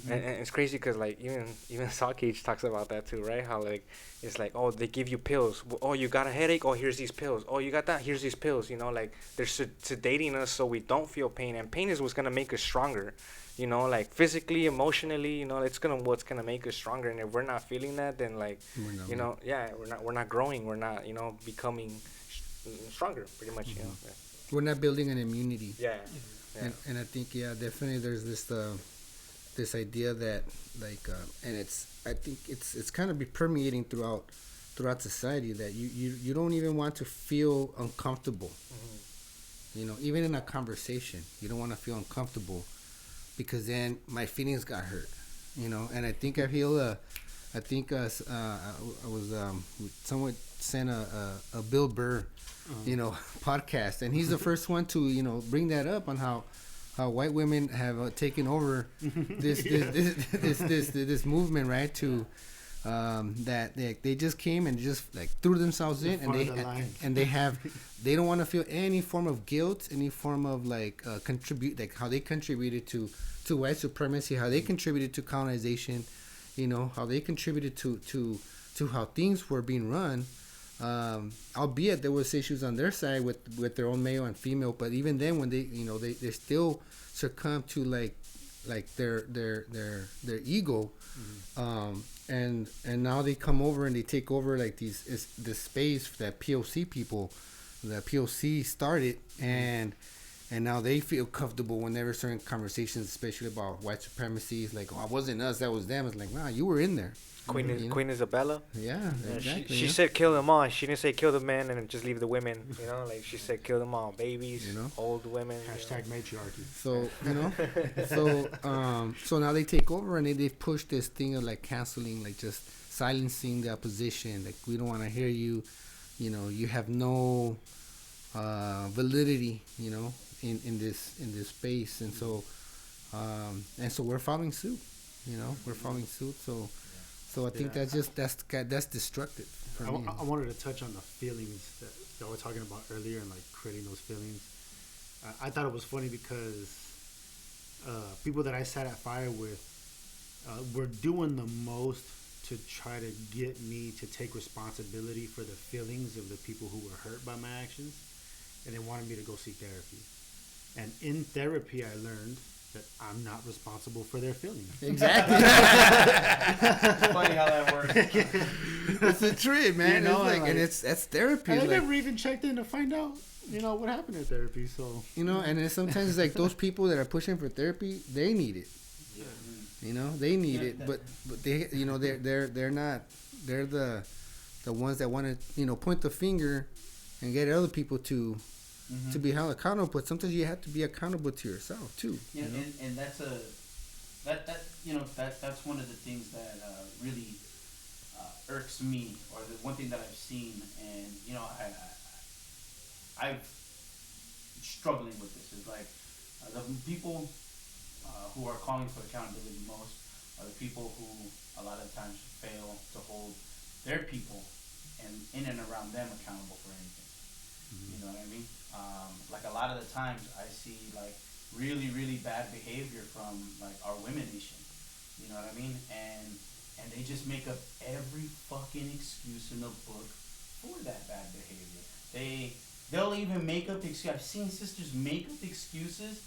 and it's crazy because like even Sakich talks about that too, right? How like it's like, oh, they give you pills, oh, you got a headache, oh, here's these pills, oh, you got that, here's these pills, you know, like they're sedating us so we don't feel pain, and pain is what's gonna make us stronger, you know, like physically, emotionally, you know, it's what's gonna make us stronger. And if we're not feeling that, then like you know, yeah, we're not growing, we're not, you know, becoming stronger pretty much, you know. Yeah. We're not building an immunity. Yeah. And I think, yeah, definitely there's this idea that like and I think it's kind of be permeating throughout society, that you don't even want to feel uncomfortable. You know, even in a conversation, you don't want to feel uncomfortable because then my feelings got hurt, you know. And I think I was someone sent a Bill Burr, you know, podcast, and he's the first one to, you know, bring that up on how white women have taken over this movement, right? To that they just came and just like threw themselves in, and they don't want to feel any form of guilt, any form of like contribute, like how they contributed to white supremacy, how they contributed to colonization, you know, how they contributed to how things were being run. Albeit there was issues on their side with their own male and female, but even then, when they, you know, they still succumb to like their ego, and now they come over and they take over like this space that POC started, and now they feel comfortable whenever certain conversations, especially about white supremacy, is like, oh, it wasn't us, that was them. It's like, nah, you were in there. Queen Isabella. Yeah, exactly. She said kill them all. She didn't say kill the men and just leave the women. You know, like she said kill them all, babies, you know, old women. Hashtag matriarchy. So you know, so now they take over and they've pushed this thing of like canceling, like just silencing the opposition. Like, we don't want to hear you. You know, you have no validity. You know, in this space, and so we're following suit. You know, we're following suit. So I think that's destructive for me. I wanted to touch on the feelings that y'all were talking about earlier, and like creating those feelings. I thought it was funny because people that I sat at fire with were doing the most to try to get me to take responsibility for the feelings of the people who were hurt by my actions, and they wanted me to go seek therapy. And in therapy, I learned that I'm not responsible for their feelings. Exactly. It's funny how that works. It's a trip, man. You know, it's like, like- and that's therapy. And I Like, never even checked in to find out, what happened in therapy. So you know, and then sometimes it's like those people that are pushing for therapy, they need it. Yeah. You know, they need Yeah, it, but they, they're not. They're the ones that want to, point the finger and get other people to be held accountable. But sometimes you have to be accountable to yourself too. Yeah, you know? and that's that's one of the things that really irks me, or the one thing that I've seen, and I've struggling with this is like the people who are calling for accountability most are the people who a lot of times fail to hold their people and in and around them accountable for anything. You know what I mean? Like a lot of the times I see like really, really bad behavior from like our women nation. You know what I mean? And they just make up every fucking excuse in the book for that bad behavior. They'll even make up I've seen sisters make up excuses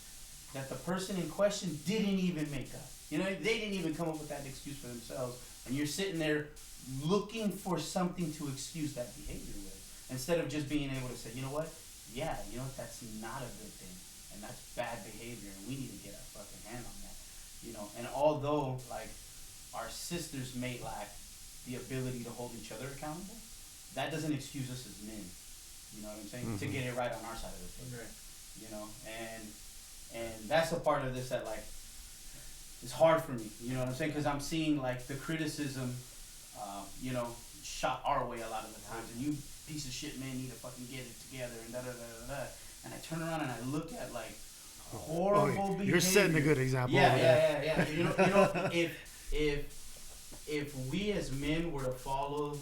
that the person in question didn't even make up. You know, they didn't even come up with that excuse for themselves, and you're sitting there looking for something to excuse that behavior with, instead of just being able to say, you know what, that's not a good thing, and that's bad behavior, and we need to get our fucking hand on that. And although like our sisters may lack the ability to hold each other accountable, that doesn't excuse us as men. You know what I'm saying? To get it right on our side of the thing. Right. And that's a part of this that like is hard for me. You know what I'm saying? Because I'm seeing like the criticism, shot our way a lot of the times, and you piece of shit man need to fucking get it together and da da da da da. And I turn around and I look at like horrible behavior. You're setting a good example. Yeah. You know, if we as men were to follow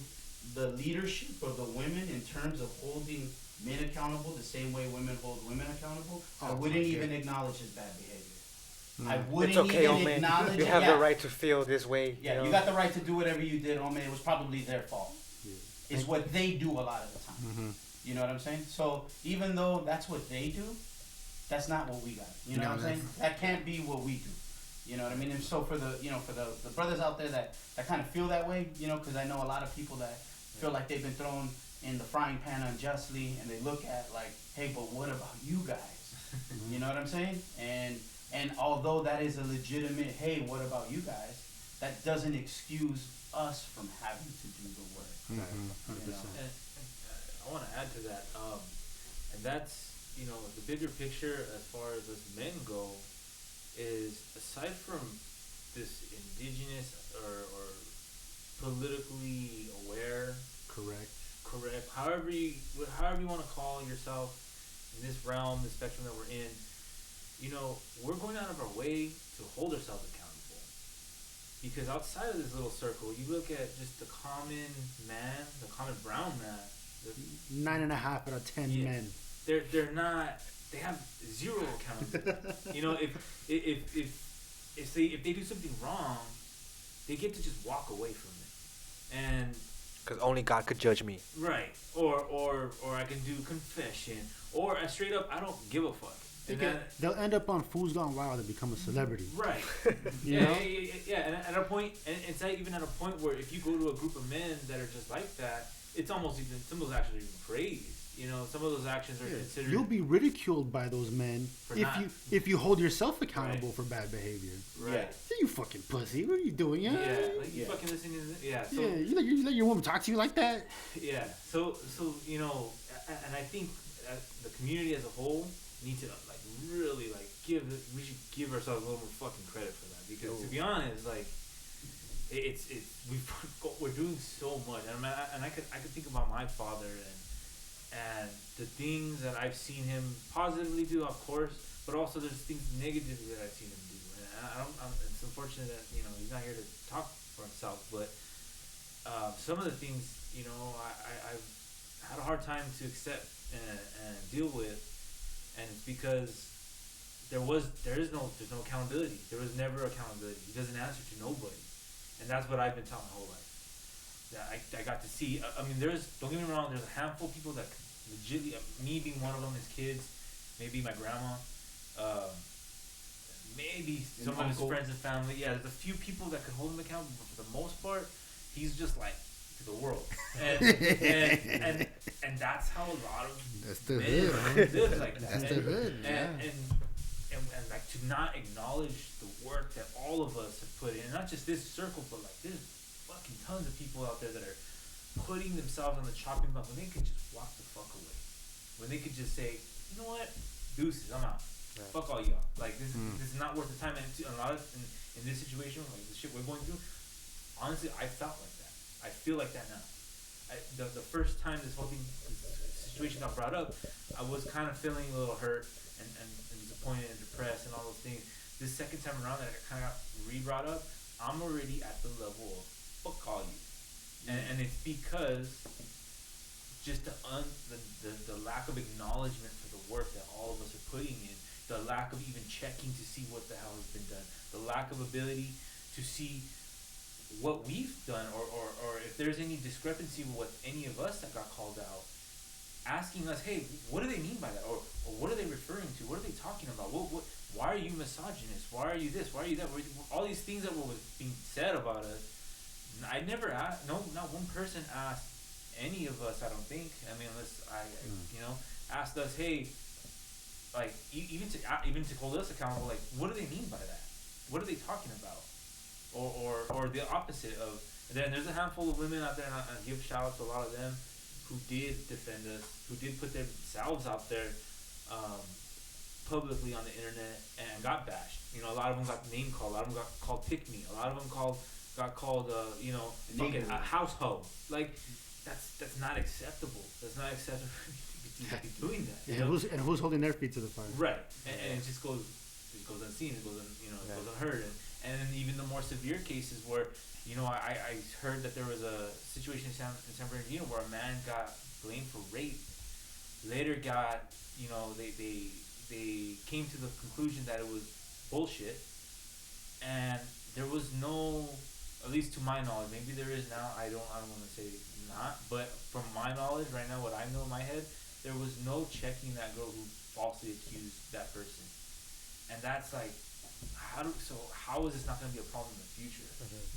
the leadership of the women in terms of holding men accountable the same way women hold women accountable, I wouldn't even acknowledge his bad behavior. I wouldn't It's okay, even Ome. acknowledge You it. have Yeah. the right to feel this way. Yeah, you got the right to do whatever you did, Ome. It was probably their fault. It's what they do a lot of the time. You know what I'm saying? So even though that's what they do, that's not what we got. You know what I'm saying? That can't be what we do. You know what I mean? And so for the the brothers out there that kind of feel that way, because I know a lot of people that feel like they've been thrown in the frying pan unjustly, and they look at like, hey, but what about you guys? You know what I'm saying? And although that is a legitimate, hey, what about you guys? That doesn't excuse us from having to do the work. You know? And I want to add to that, and that's the bigger picture as far as us men go, is aside from this indigenous or politically aware, correct, however you want to call yourself in this realm, the spectrum that we're in, we're going out of our way to hold ourselves accountable. Because outside of this little circle, you look at just the common man, the common brown man. 9.5 out of 10 men. They're not. They have zero accountability. If they do something wrong, they get to just walk away from it, and because only God could judge me. Right. Or I can do confession, or straight up I don't give a fuck. They'll end up on Fools Gone Wild and become a celebrity. Right. You know? Yeah. And at a point, and it's not even at a point where if you go to a group of men that are just like that, it's almost even, some of those actions are even praised. Some of those actions are considered. You'll be ridiculed by those men if you hold yourself accountable for bad behavior. Right. Yeah, you fucking pussy. What are you doing? Yeah. Like you fucking listening to this. Yeah. So, yeah. You let your woman talk to you like that. Yeah. So and I think the community as a whole needs to really we should give ourselves a little more fucking credit for that, because to be honest, we're doing so much, and I could think about my father and the things that I've seen him positively do, of course, but also there's things negatively that I've seen him do, and it's unfortunate that he's not here to talk for himself, but some of the things I've had a hard time to accept and deal with, and it's because there's no accountability. There was never accountability. He doesn't answer to nobody, and that's what I've been taught my whole life. That I got to see. I mean, don't get me wrong. There's a handful of people that legitimately, me being one of them, his kids, maybe my grandma, maybe An some of his uncle. friends and family. Yeah, there's a few people that could hold him accountable, but for the most part, he's just like to the world, and that's how a lot of That's the men hood, man. live like that. That's the hood, yeah. And like to not acknowledge the work that all of us have put in, not just this circle, but like there's fucking tons of people out there that are putting themselves on the chopping block when they could just walk the fuck away, when they could just say, you know what, deuces, I'm out. Right. Fuck all y'all. Like this is not worth the time. And a lot of in this situation, like the shit we're going through, honestly, I felt like that. I feel like that now. The first time this situation got brought up, I was kind of feeling a little hurt and disappointed and depressed and all those things. This second time around that I kind of got re-brought up, I'm already at the level of fuck all you. And it's because just the lack of acknowledgement for the work that all of us are putting in, the lack of even checking to see what the hell has been done, the lack of ability to see what we've done, or if there's any discrepancy with what any of us that got called out, asking us, hey, what do they mean by that, or what are they referring to, what are they talking about, why are you misogynist, why are you this, why are you that, all these things that were being said about us. I never asked, not one person asked any of us, I don't think, I mean, unless asked us, hey, like, even to hold us accountable, like, what do they mean by that, what are they talking about? Or the opposite of. And then there's a handful of women out there, and I give shout out to a lot of them who did defend us, who did put themselves out there publicly on the internet and got bashed. You know, a lot of them got name called, a lot of them got called pick me, a lot of them got called fucking a household. Like that's not acceptable. That's not acceptable to be doing that. Yeah, who's holding their feet to the fire? Right, and it just goes unseen. It goes it goes unheard. And then even the more severe cases where, I heard that there was a situation in San Bernardino where a man got blamed for rape. Later got, they came to the conclusion that it was bullshit. And there was no, at least to my knowledge, maybe there is now, I don't want to say not, but from my knowledge right now, what I know in my head, there was no checking that girl who falsely accused that person. And that's like, how is this not going to be a problem in the future?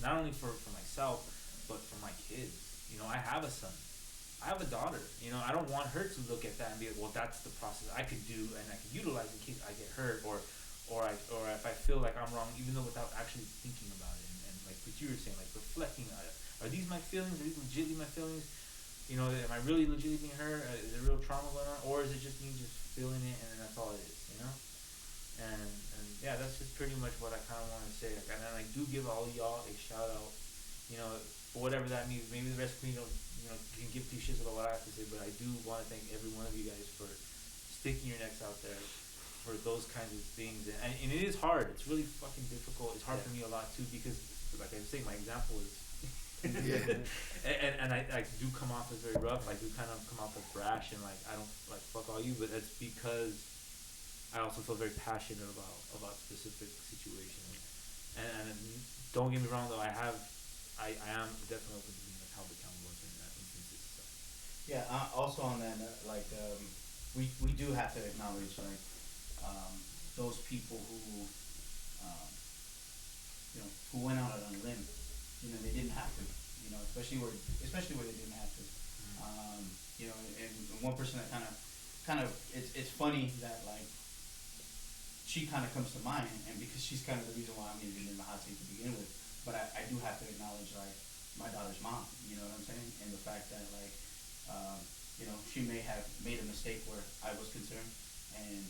Not only for myself, but for my kids. I have a son. I have a daughter. I don't want her to look at that and be like, well, that's the process I could do and I could utilize in case I get hurt or if I feel like I'm wrong, even though without actually thinking about it. And like what you were saying, like reflecting on it. Are these my feelings? Are these legitimately my feelings? Am I really legitimately being hurt? Is there real trauma going on? Or is it just me just feeling it and that's all it is, And yeah, that's just pretty much what I kind of want to say. Like, and then I do give all y'all a shout out, for whatever that means. Maybe the rest of me can give two shits about what I have to say, but I do want to thank every one of you guys for sticking your necks out there for those kinds of things. And it is hard. It's really fucking difficult. It's hard for me a lot too because, like I was saying, my example is. and I do come off as very rough. I do kind of come off as brash and like I don't like fuck all you, but that's because I also feel very passionate about specific situations. And don't get me wrong though, I am definitely open to being held accountable in that instances. So. Yeah. Also on that, we do have to acknowledge those people who who went out on a limb. They didn't have to. Especially where they didn't have to. And one person that kind of it's funny that like. She kind of comes to mind, and because she's kind of the reason why I'm even in the hot seat to begin with. But I do have to acknowledge like my daughter's mom. You know what I'm saying? And the fact that like, she may have made a mistake where I was concerned, and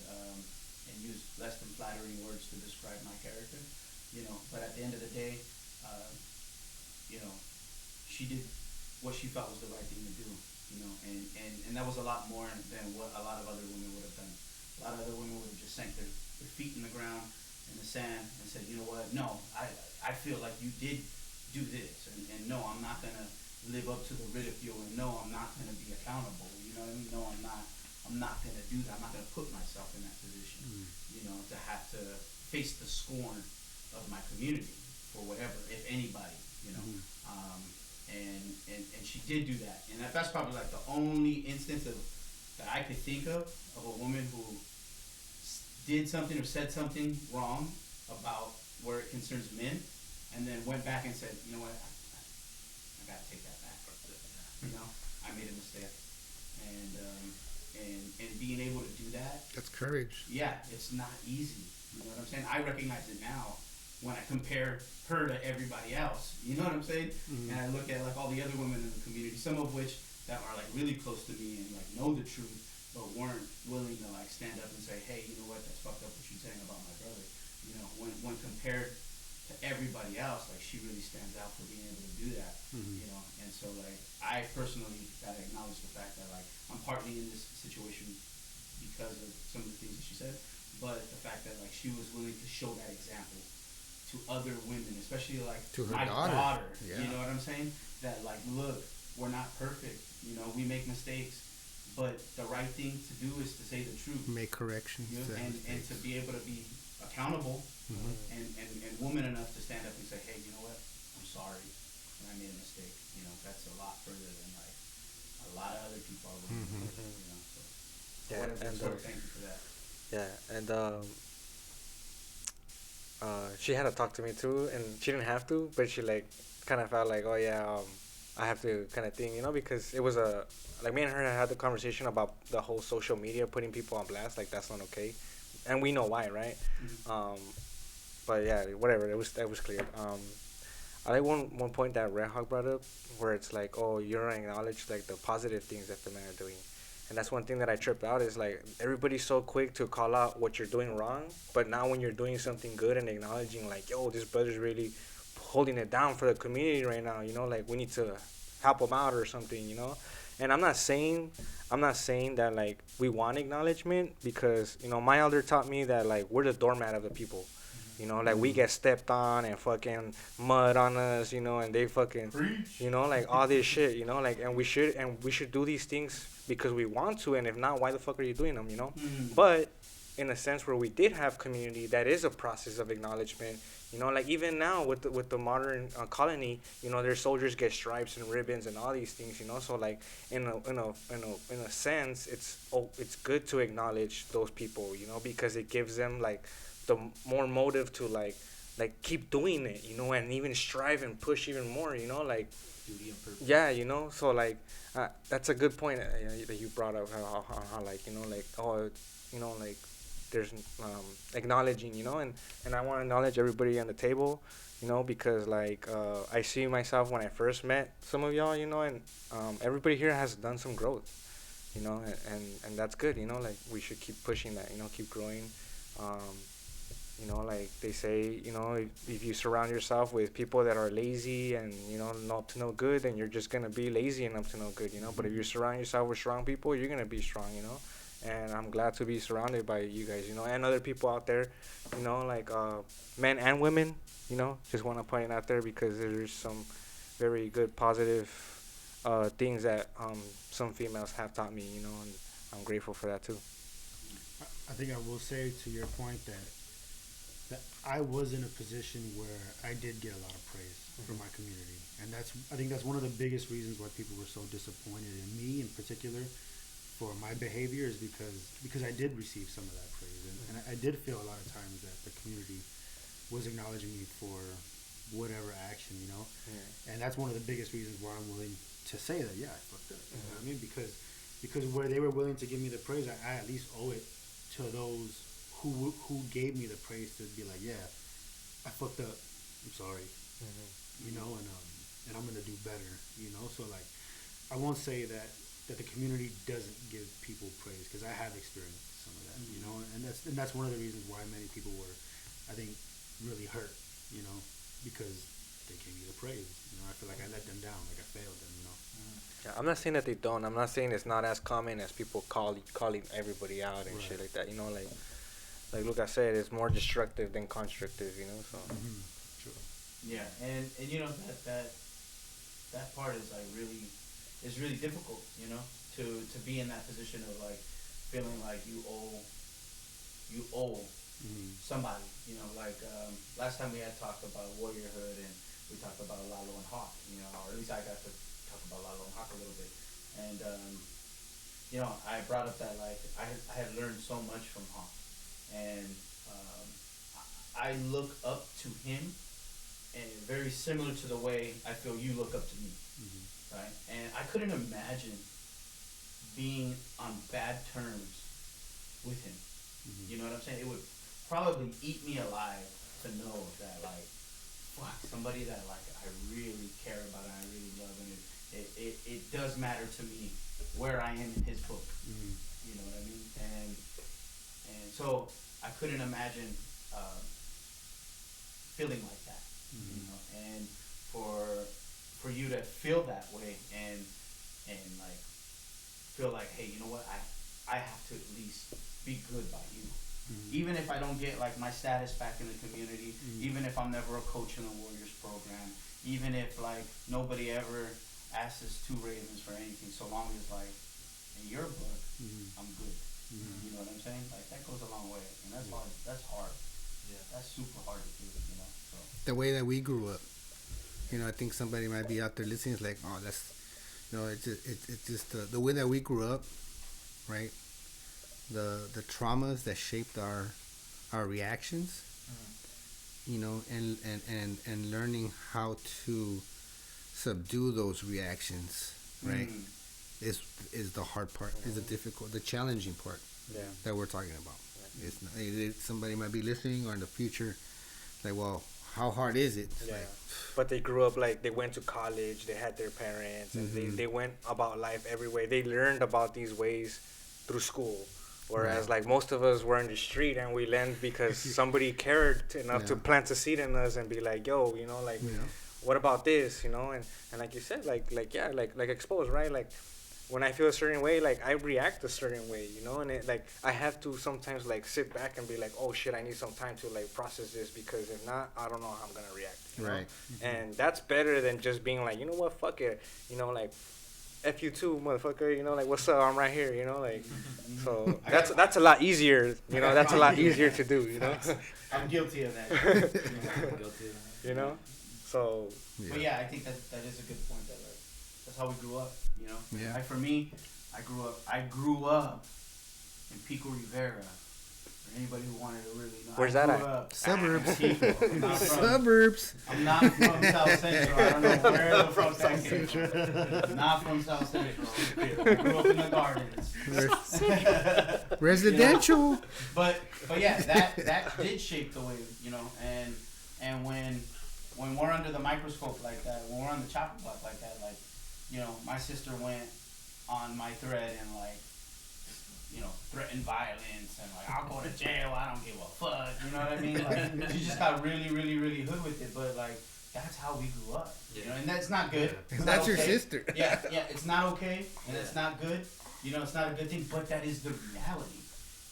used less than flattering words to describe my character. But at the end of the day, she did what she felt was the right thing to do. And that was a lot more than what a lot of other women would have done. A lot of other women would have just sank their feet in the ground in the sand and said, you know what, no, I feel like you did do this, and no, I'm not going to live up to the ridicule, and no, I'm not going to be accountable, you know what I mean? No, I'm not going to do that. I'm not going to put myself in that position, to have to face the scorn of my community for whatever, if anybody, and she did do that, and that's probably like the only instance that I could think of a woman who did something or said something wrong about where it concerns men, and then went back and said, you know what, I gotta take that back. You know, I made a mistake, and being able to do that, That's courage. yeah, it's not easy. You know what I'm saying? I recognize it now when I compare her to everybody else. You know what I'm saying? Mhm. And I look at like all the other women in the community, some of which that are like really close to me and like know the truth, but weren't willing to like stand up and say, hey, you know what? That's fucked up what you're saying about my brother. You know, when compared to everybody else, like she really stands out for being able to do that. Mhm. You know, and so like I personally gotta acknowledge the fact that like I'm partly in this situation because of some of the things that she said, but the fact that like she was willing to show that example to other women, especially like To her my daughter. You Yeah. know what I'm saying? That like, look, we're not perfect. You know, we make mistakes, but the right thing to do is to say the truth. Make corrections. You know, to and mistakes. to be able to be accountable Mhm. and woman enough to stand up and say, hey, you know what? I'm sorry, and I made a mistake. You know, that's a lot further than like a lot of other people are willing to do. You know, so Yeah, whatever, and, sort of thank you for that. Yeah, and she had to talk to me too, and she didn't have to, but she like kind of felt like, oh yeah, I have to kind of thing, you know, because it was a like me and her had the conversation about the whole social media putting people on blast, like that's not okay, and we know why, right? Mhm. But yeah, whatever, that was clear. I like one point that Red Hawk brought up, where it's like, oh, you don't acknowledge like the positive things that the men are doing. And that's one thing that I tripped out is like everybody's so quick to call out what you're doing wrong, but now when you're doing something good and acknowledging like, yo, this brother's really holding it down for the community right now, you know, like we need to help him out or something, you know. And I'm not saying that like we want acknowledgement, because you know my elder taught me that like we're the doormat of the people. You know, like we get stepped on and fucking mud on us, you know, and they fucking, Preach. you know, like all this shit, you know, like, and we should do these things because we want to, and if not, why the fuck are you doing them, you know? Mhm. But in a sense where we did have community, that is a process of acknowledgement, you know, like even now with the modern colony, you know, their soldiers get stripes and ribbons and all these things, you know, so like in a sense, it's good to acknowledge those people, you know, because it gives them like the more motive to like keep doing it, you know, and even strive and push even more, you know, like Duty and purpose. yeah, you know, so like that's a good point that you brought up, how like, you know, like, oh, you know, like there's acknowledging, you know, and I want to acknowledge everybody on the table, you know, because like I see myself when I first met some of y'all, you know, and everybody here has done some growth, you know, and that's good, you know, like we should keep pushing that, you know, keep growing. You know, like they say, you know, if you surround yourself with people that are lazy and, you know, not to no good, then you're just going to be lazy and up to no good, you know. But if you surround yourself with strong people, you're going to be strong, you know. And I'm glad to be surrounded by you guys, you know, and other people out there, you know, like men and women, you know. Just want to point it out there because there's some very good positive things that some females have taught me, you know, and I'm grateful for that too. I think I will say to your point that I was in a position where I did get a lot of praise from my community, and I think that's one of the biggest reasons why people were so disappointed in me in particular for my behavior, is because I did receive some of that praise, and I did feel a lot of times that the community was acknowledging me for whatever action, you know. Yeah. And that's one of the biggest reasons why I'm willing to say that, yeah, I fucked up. You know what I mean? Because where they were willing to give me the praise, I at least owe it to those who gave me the praise to be like, yeah, I fucked up. I'm sorry. You know, and I'm gonna do better. You know, so like, I won't say that the community doesn't give people praise, because I have experienced some of that. You know, and that's one of the reasons why many people were, I think, really hurt. You know, because they gave me the praise. You know, I feel like I let them down, like I failed them. You know. Yeah, I'm not saying that they don't. I'm not saying it's not as common as people calling everybody out and shit like that. You know, like look, I said, it's more destructive than constructive. You know, so. True. Yeah, and you know that part is like really difficult, you know, to be in that position of like feeling like you owe somebody, you know, like last time we had talked about warriorhood, and we talked about Lalo and Hawk, you know, or at least I got to talk about Lalo and Hawk a little bit, and you know, I brought up that like I had learned so much from Hawk, and I look up to him, and very similar to the way I feel you look up to me, right? And I couldn't imagine being on bad terms with him. You know what I'm saying? It would probably eat me alive to know that, like, fuck, somebody that, like, I really care about and I really love, and it does matter to me where I am in his book. You know what I mean? And so I couldn't imagine feeling like that. You know, and for you to feel that way and like feel like, hey, you know what, I have to at least be good by you. Even if I don't get like my status back in the community, even if I'm never a coach in the Warriors program, even if like nobody ever asks us two Ravens for anything, so long as like in your book, I'm good. You know what I'm saying? Like that goes a long way, and that's hard. That's hard. Yeah, that's super hard to do. You know, so The way that we grew up, you know, I think somebody might be out there listening. It's like, oh, that's, you know, it's just the way that we grew up, right? The traumas that shaped our reactions, you know, and learning how to subdue those reactions, right? Is the hard part, is the difficult, the challenging part that we're talking about. It's not, somebody might be listening or in the future, like, well, how hard is it? Yeah. Like, But they grew up, like, they went to college, they had their parents, and they went about life every way. They learned about these ways through school. Whereas, like, most of us were in the street and we learned because somebody cared enough to plant a seed in us and be like, yo, you know, like, what about this, you know? And like you said, like exposed, right? Like, when I feel a certain way, like, I react a certain way, you know? And it, like, I have to sometimes, like, sit back and be like, oh, shit, I need some time to, like, process this, because if not, I don't know how I'm going to react, you know? Right. And that's better than just being like, you know what, fuck it, you know, like, F you too, motherfucker, you know, like, what's up, I'm right here, you know, like, so that's a lot easier, you know, that's a lot easier to do, you know? I'm guilty of that. You know? So, But yeah, I think that is a good point. That like that's how we grew up. You know. Yeah. Like for me, I grew up in Pico Rivera. For anybody who wanted to really know. Where's I that grew at? up Suburbs. in Pico. Suburbs. I'm not from South Central. I don't know where the fuck that came from. I'm not from South Central. I grew up in the gardens. Residential. You know? But yeah, that did shape the way, you know, and when we're under the microscope like that, when we're on the chopper block like that, like, you know, my sister went on my thread and like, you know, threatened violence and like, I'll go to jail, I don't give a fuck, you know what I mean? Like, she just got really, really, really hood with it, but like, that's how we grew up, you know, and that's not good. It's not That's your okay. sister. Yeah, it's not okay, and it's not good, you know, it's not a good thing, but that is the reality,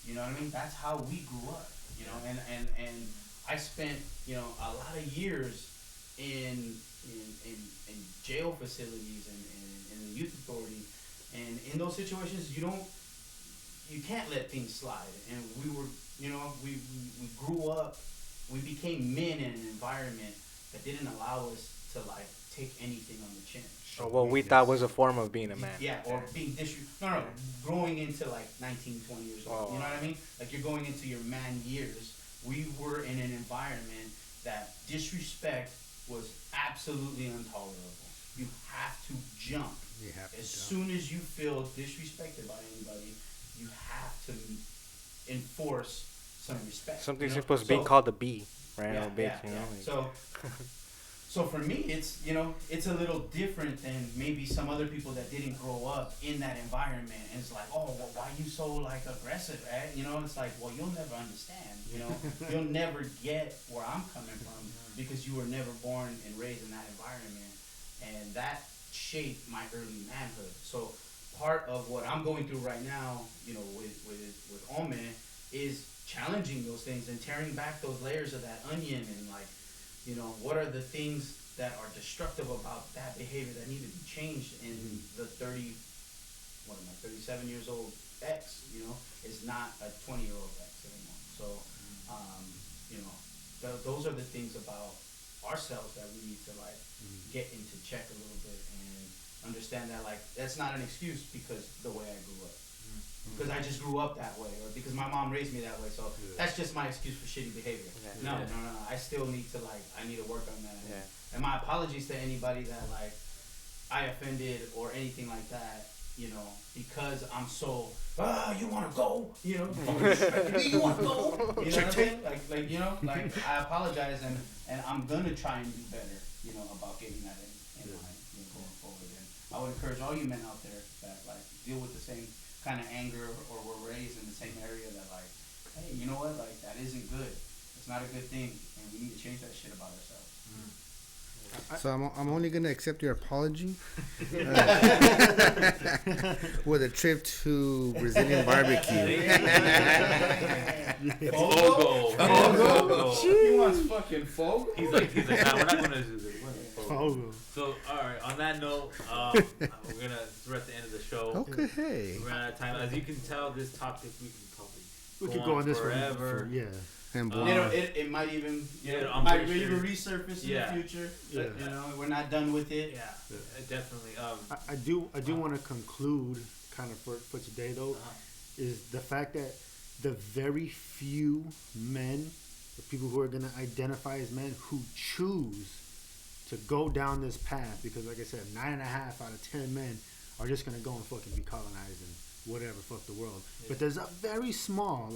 you know what I mean? That's how we grew up, you know, and I spent, you know, a lot of years in jail facilities and in the youth authority, and in those situations you can't let things slide, and we were, you know, we grew up, we became men in an environment that didn't allow us to like take anything on the chin. or what we thought was a form of being a man. Yeah, or being growing into like 19, 20 years old. You know what I mean? Like you're going into your man years. We were in an environment that disrespect was absolutely intolerable. You have to jump. As soon as you feel disrespected by anybody, you have to enforce some respect. Something's you know? supposed to be called a B, right? Yeah, or bitch, yeah, you know? yeah. Like, So for me, it's, you know, it's a little different than maybe some other people that didn't grow up in that environment. And it's like, oh, well, why you so like aggressive, right? You know, it's like, well, you'll never understand, you know, you'll never get where I'm coming from because you were never born and raised in that environment. And that shaped my early manhood. So part of what I'm going through right now, you know, with Ome is challenging those things and tearing back those layers of that onion and like, you know, what are the things that are destructive about that behavior that need to be changed in the 37 years old X, you know, is not a 20-year-old X anymore. So, you know, those are the things about ourselves that we need to like get into check a little bit and understand that like that's not an excuse because the way I grew up. because I just grew up that way, or because my mom raised me that way. So that's just my excuse for shitty behavior. Yeah. No. I still need to I need to work on that. Yeah. And my apologies to anybody that I offended or anything like that. You know, because I'm so you want to go? You know, you want to go? You know what I'm saying? Like you know, like I apologize and I'm gonna try and do better. You know, about getting that in mind, going forward. And I would encourage all you men out there that deal with the same kind of anger or were raised in the same area that hey, you know what? That isn't good. It's not a good thing, and we need to change that shit about ourselves. So I'm only gonna accept your apology with a trip to Brazilian barbecue. Fogo. He wants fucking fogo. He's like, nah, we're not gonna do this. Fogo. So, all right. On that note, we're at the end of the show. Okay, hey. We're out of time. As you can tell, this topic we could go on this forever. Yeah. And It might even resurface in the future. Yeah. You know, we're not done with it. Yeah, definitely. I do want to conclude kind of for today though, is the fact that the very few men, the people who are going to identify as men who choose to go down this path, because like I said, 9.5 out of 10 men are just going to go and fucking be colonized and whatever, fuck the world. Yeah. But there's a very small,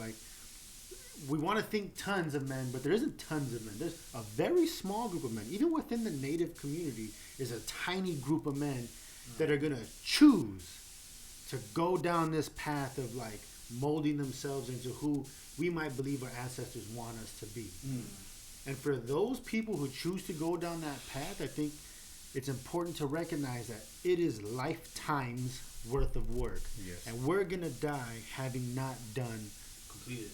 we want to think tons of men, but there isn't tons of men. There's a very small group of men. Even within the native community is a tiny group of men that are going to choose to go down this path of molding themselves into who we might believe our ancestors want us to be. And for those people who choose to go down that path, I think it's important to recognize that it is lifetimes worth of work. Yes. And we're going to die having not done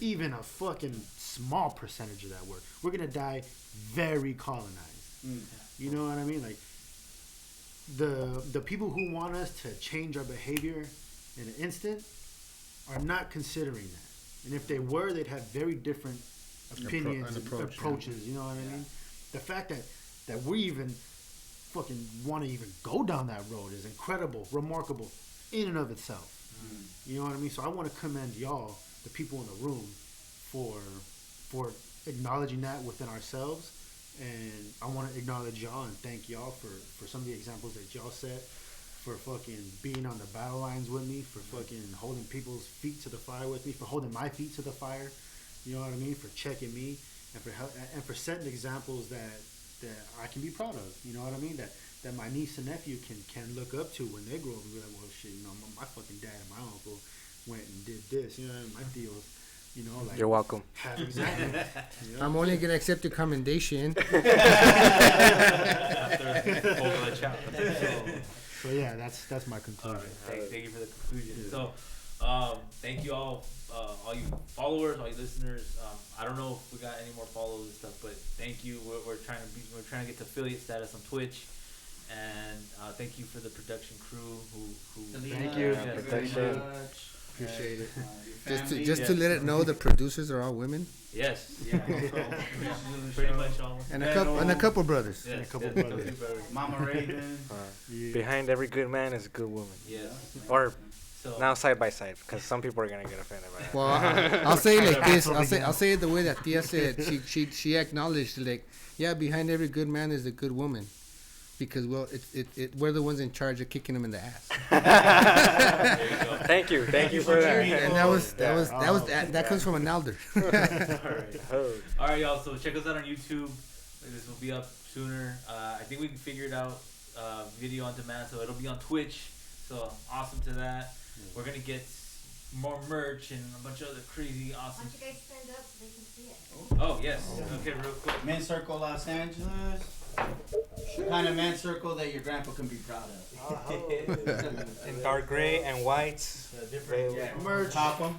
even a fucking small percentage of that work. We're going to die very colonized. You know what I mean? The people who want us to change our behavior in an instant are not considering that. And if they were, they'd have very different opinions and approaches. You know what I mean? The fact that we even fucking want to even go down that road is incredible, remarkable in and of itself. You know what I mean? So I want to commend y'all, the people in the room, for acknowledging that within ourselves. And I want to acknowledge y'all and thank y'all for some of the examples that y'all set, for fucking being on the battle lines with me, for fucking holding people's feet to the fire with me, for holding my feet to the fire, you know what I mean, for checking me, and for setting examples that I can be proud of, you know what I mean, that my niece and nephew can look up to when they grow up and be like, well, shit, you know, my fucking dad and my uncle went and did this, you know, my deals, you know, you're welcome. Exactly. You know? I'm only gonna accept your commendation. So yeah, that's my conclusion. Right. Thank you for the conclusion. So, thank you all you followers, all you listeners. I don't know if we got any more followers and stuff, but thank you. We're trying to get to affiliate status on Twitch, and thank you for the production crew who thank you. Production. Appreciate it. Just to let it know, the producers are all women. Yes. Yeah. Pretty much all. And a couple brothers. Yes, and a couple brothers. Mama Raven. Behind every good man is a good woman. Yes. Or now side by side, because some people are gonna get offended by that. Well, I'll say it like this. I'll say it the way that Tia said. She acknowledged behind every good man is a good woman. Because we're the ones in charge of kicking them in the ass. Thank you for that. And that comes from an elder. All right, y'all. So check us out on YouTube. This will be up sooner. I think we can figure it out. Video on demand, so it'll be on Twitch. So awesome to that. We're gonna get more merch and a bunch of other crazy awesome. Why don't you guys stand up so they can see it? Oh yes. Okay, real quick. Men's Circle Los Angeles. The kind of men's circle that your grandpa can be proud of. In dark gray and white. Merch. Cop them.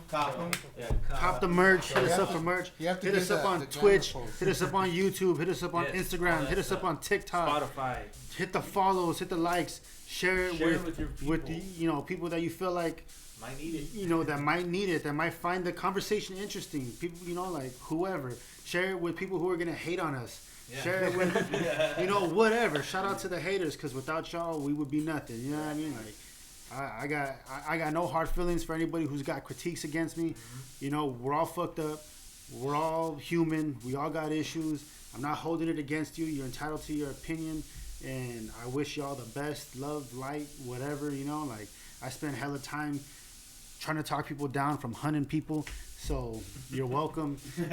Yeah, Cop the merch. Hit us up for merch. Hit us up on Twitch. Hit us up on YouTube. Hit us up on Instagram. Hit us up on TikTok. Spotify. Hit the follows. Hit the likes. Share it with your people. with the people that you feel like might need it. That might need it. That might find the conversation interesting. People, whoever. Share it with people who are gonna hate on us. Yeah. Share it with, whatever. Shout out to the haters, because without y'all, we would be nothing. You know what I mean? I got no hard feelings for anybody who's got critiques against me. You know, we're all fucked up. We're all human. We all got issues. I'm not holding it against you. You're entitled to your opinion, and I wish y'all the best, love, light, whatever. You know, like I spent hella time trying to talk people down from hunting people. So you're welcome. Shout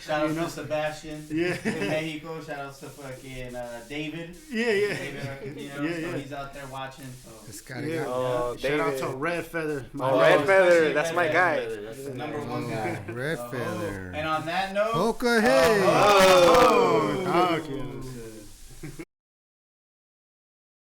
out to Sebastian Yeah. in Mexico. Shout out to fucking David. Yeah. David, you know, Yeah, so yeah. he's out there watching. So. This guy Yeah. got Oh, Shout out David. to Red Feather. Oh, Red Feather. especially That's Red my guy. Feather, that's the Number guy. one guy. Red Feather. And on that note, Hoka hey. Oh. Oh, okay.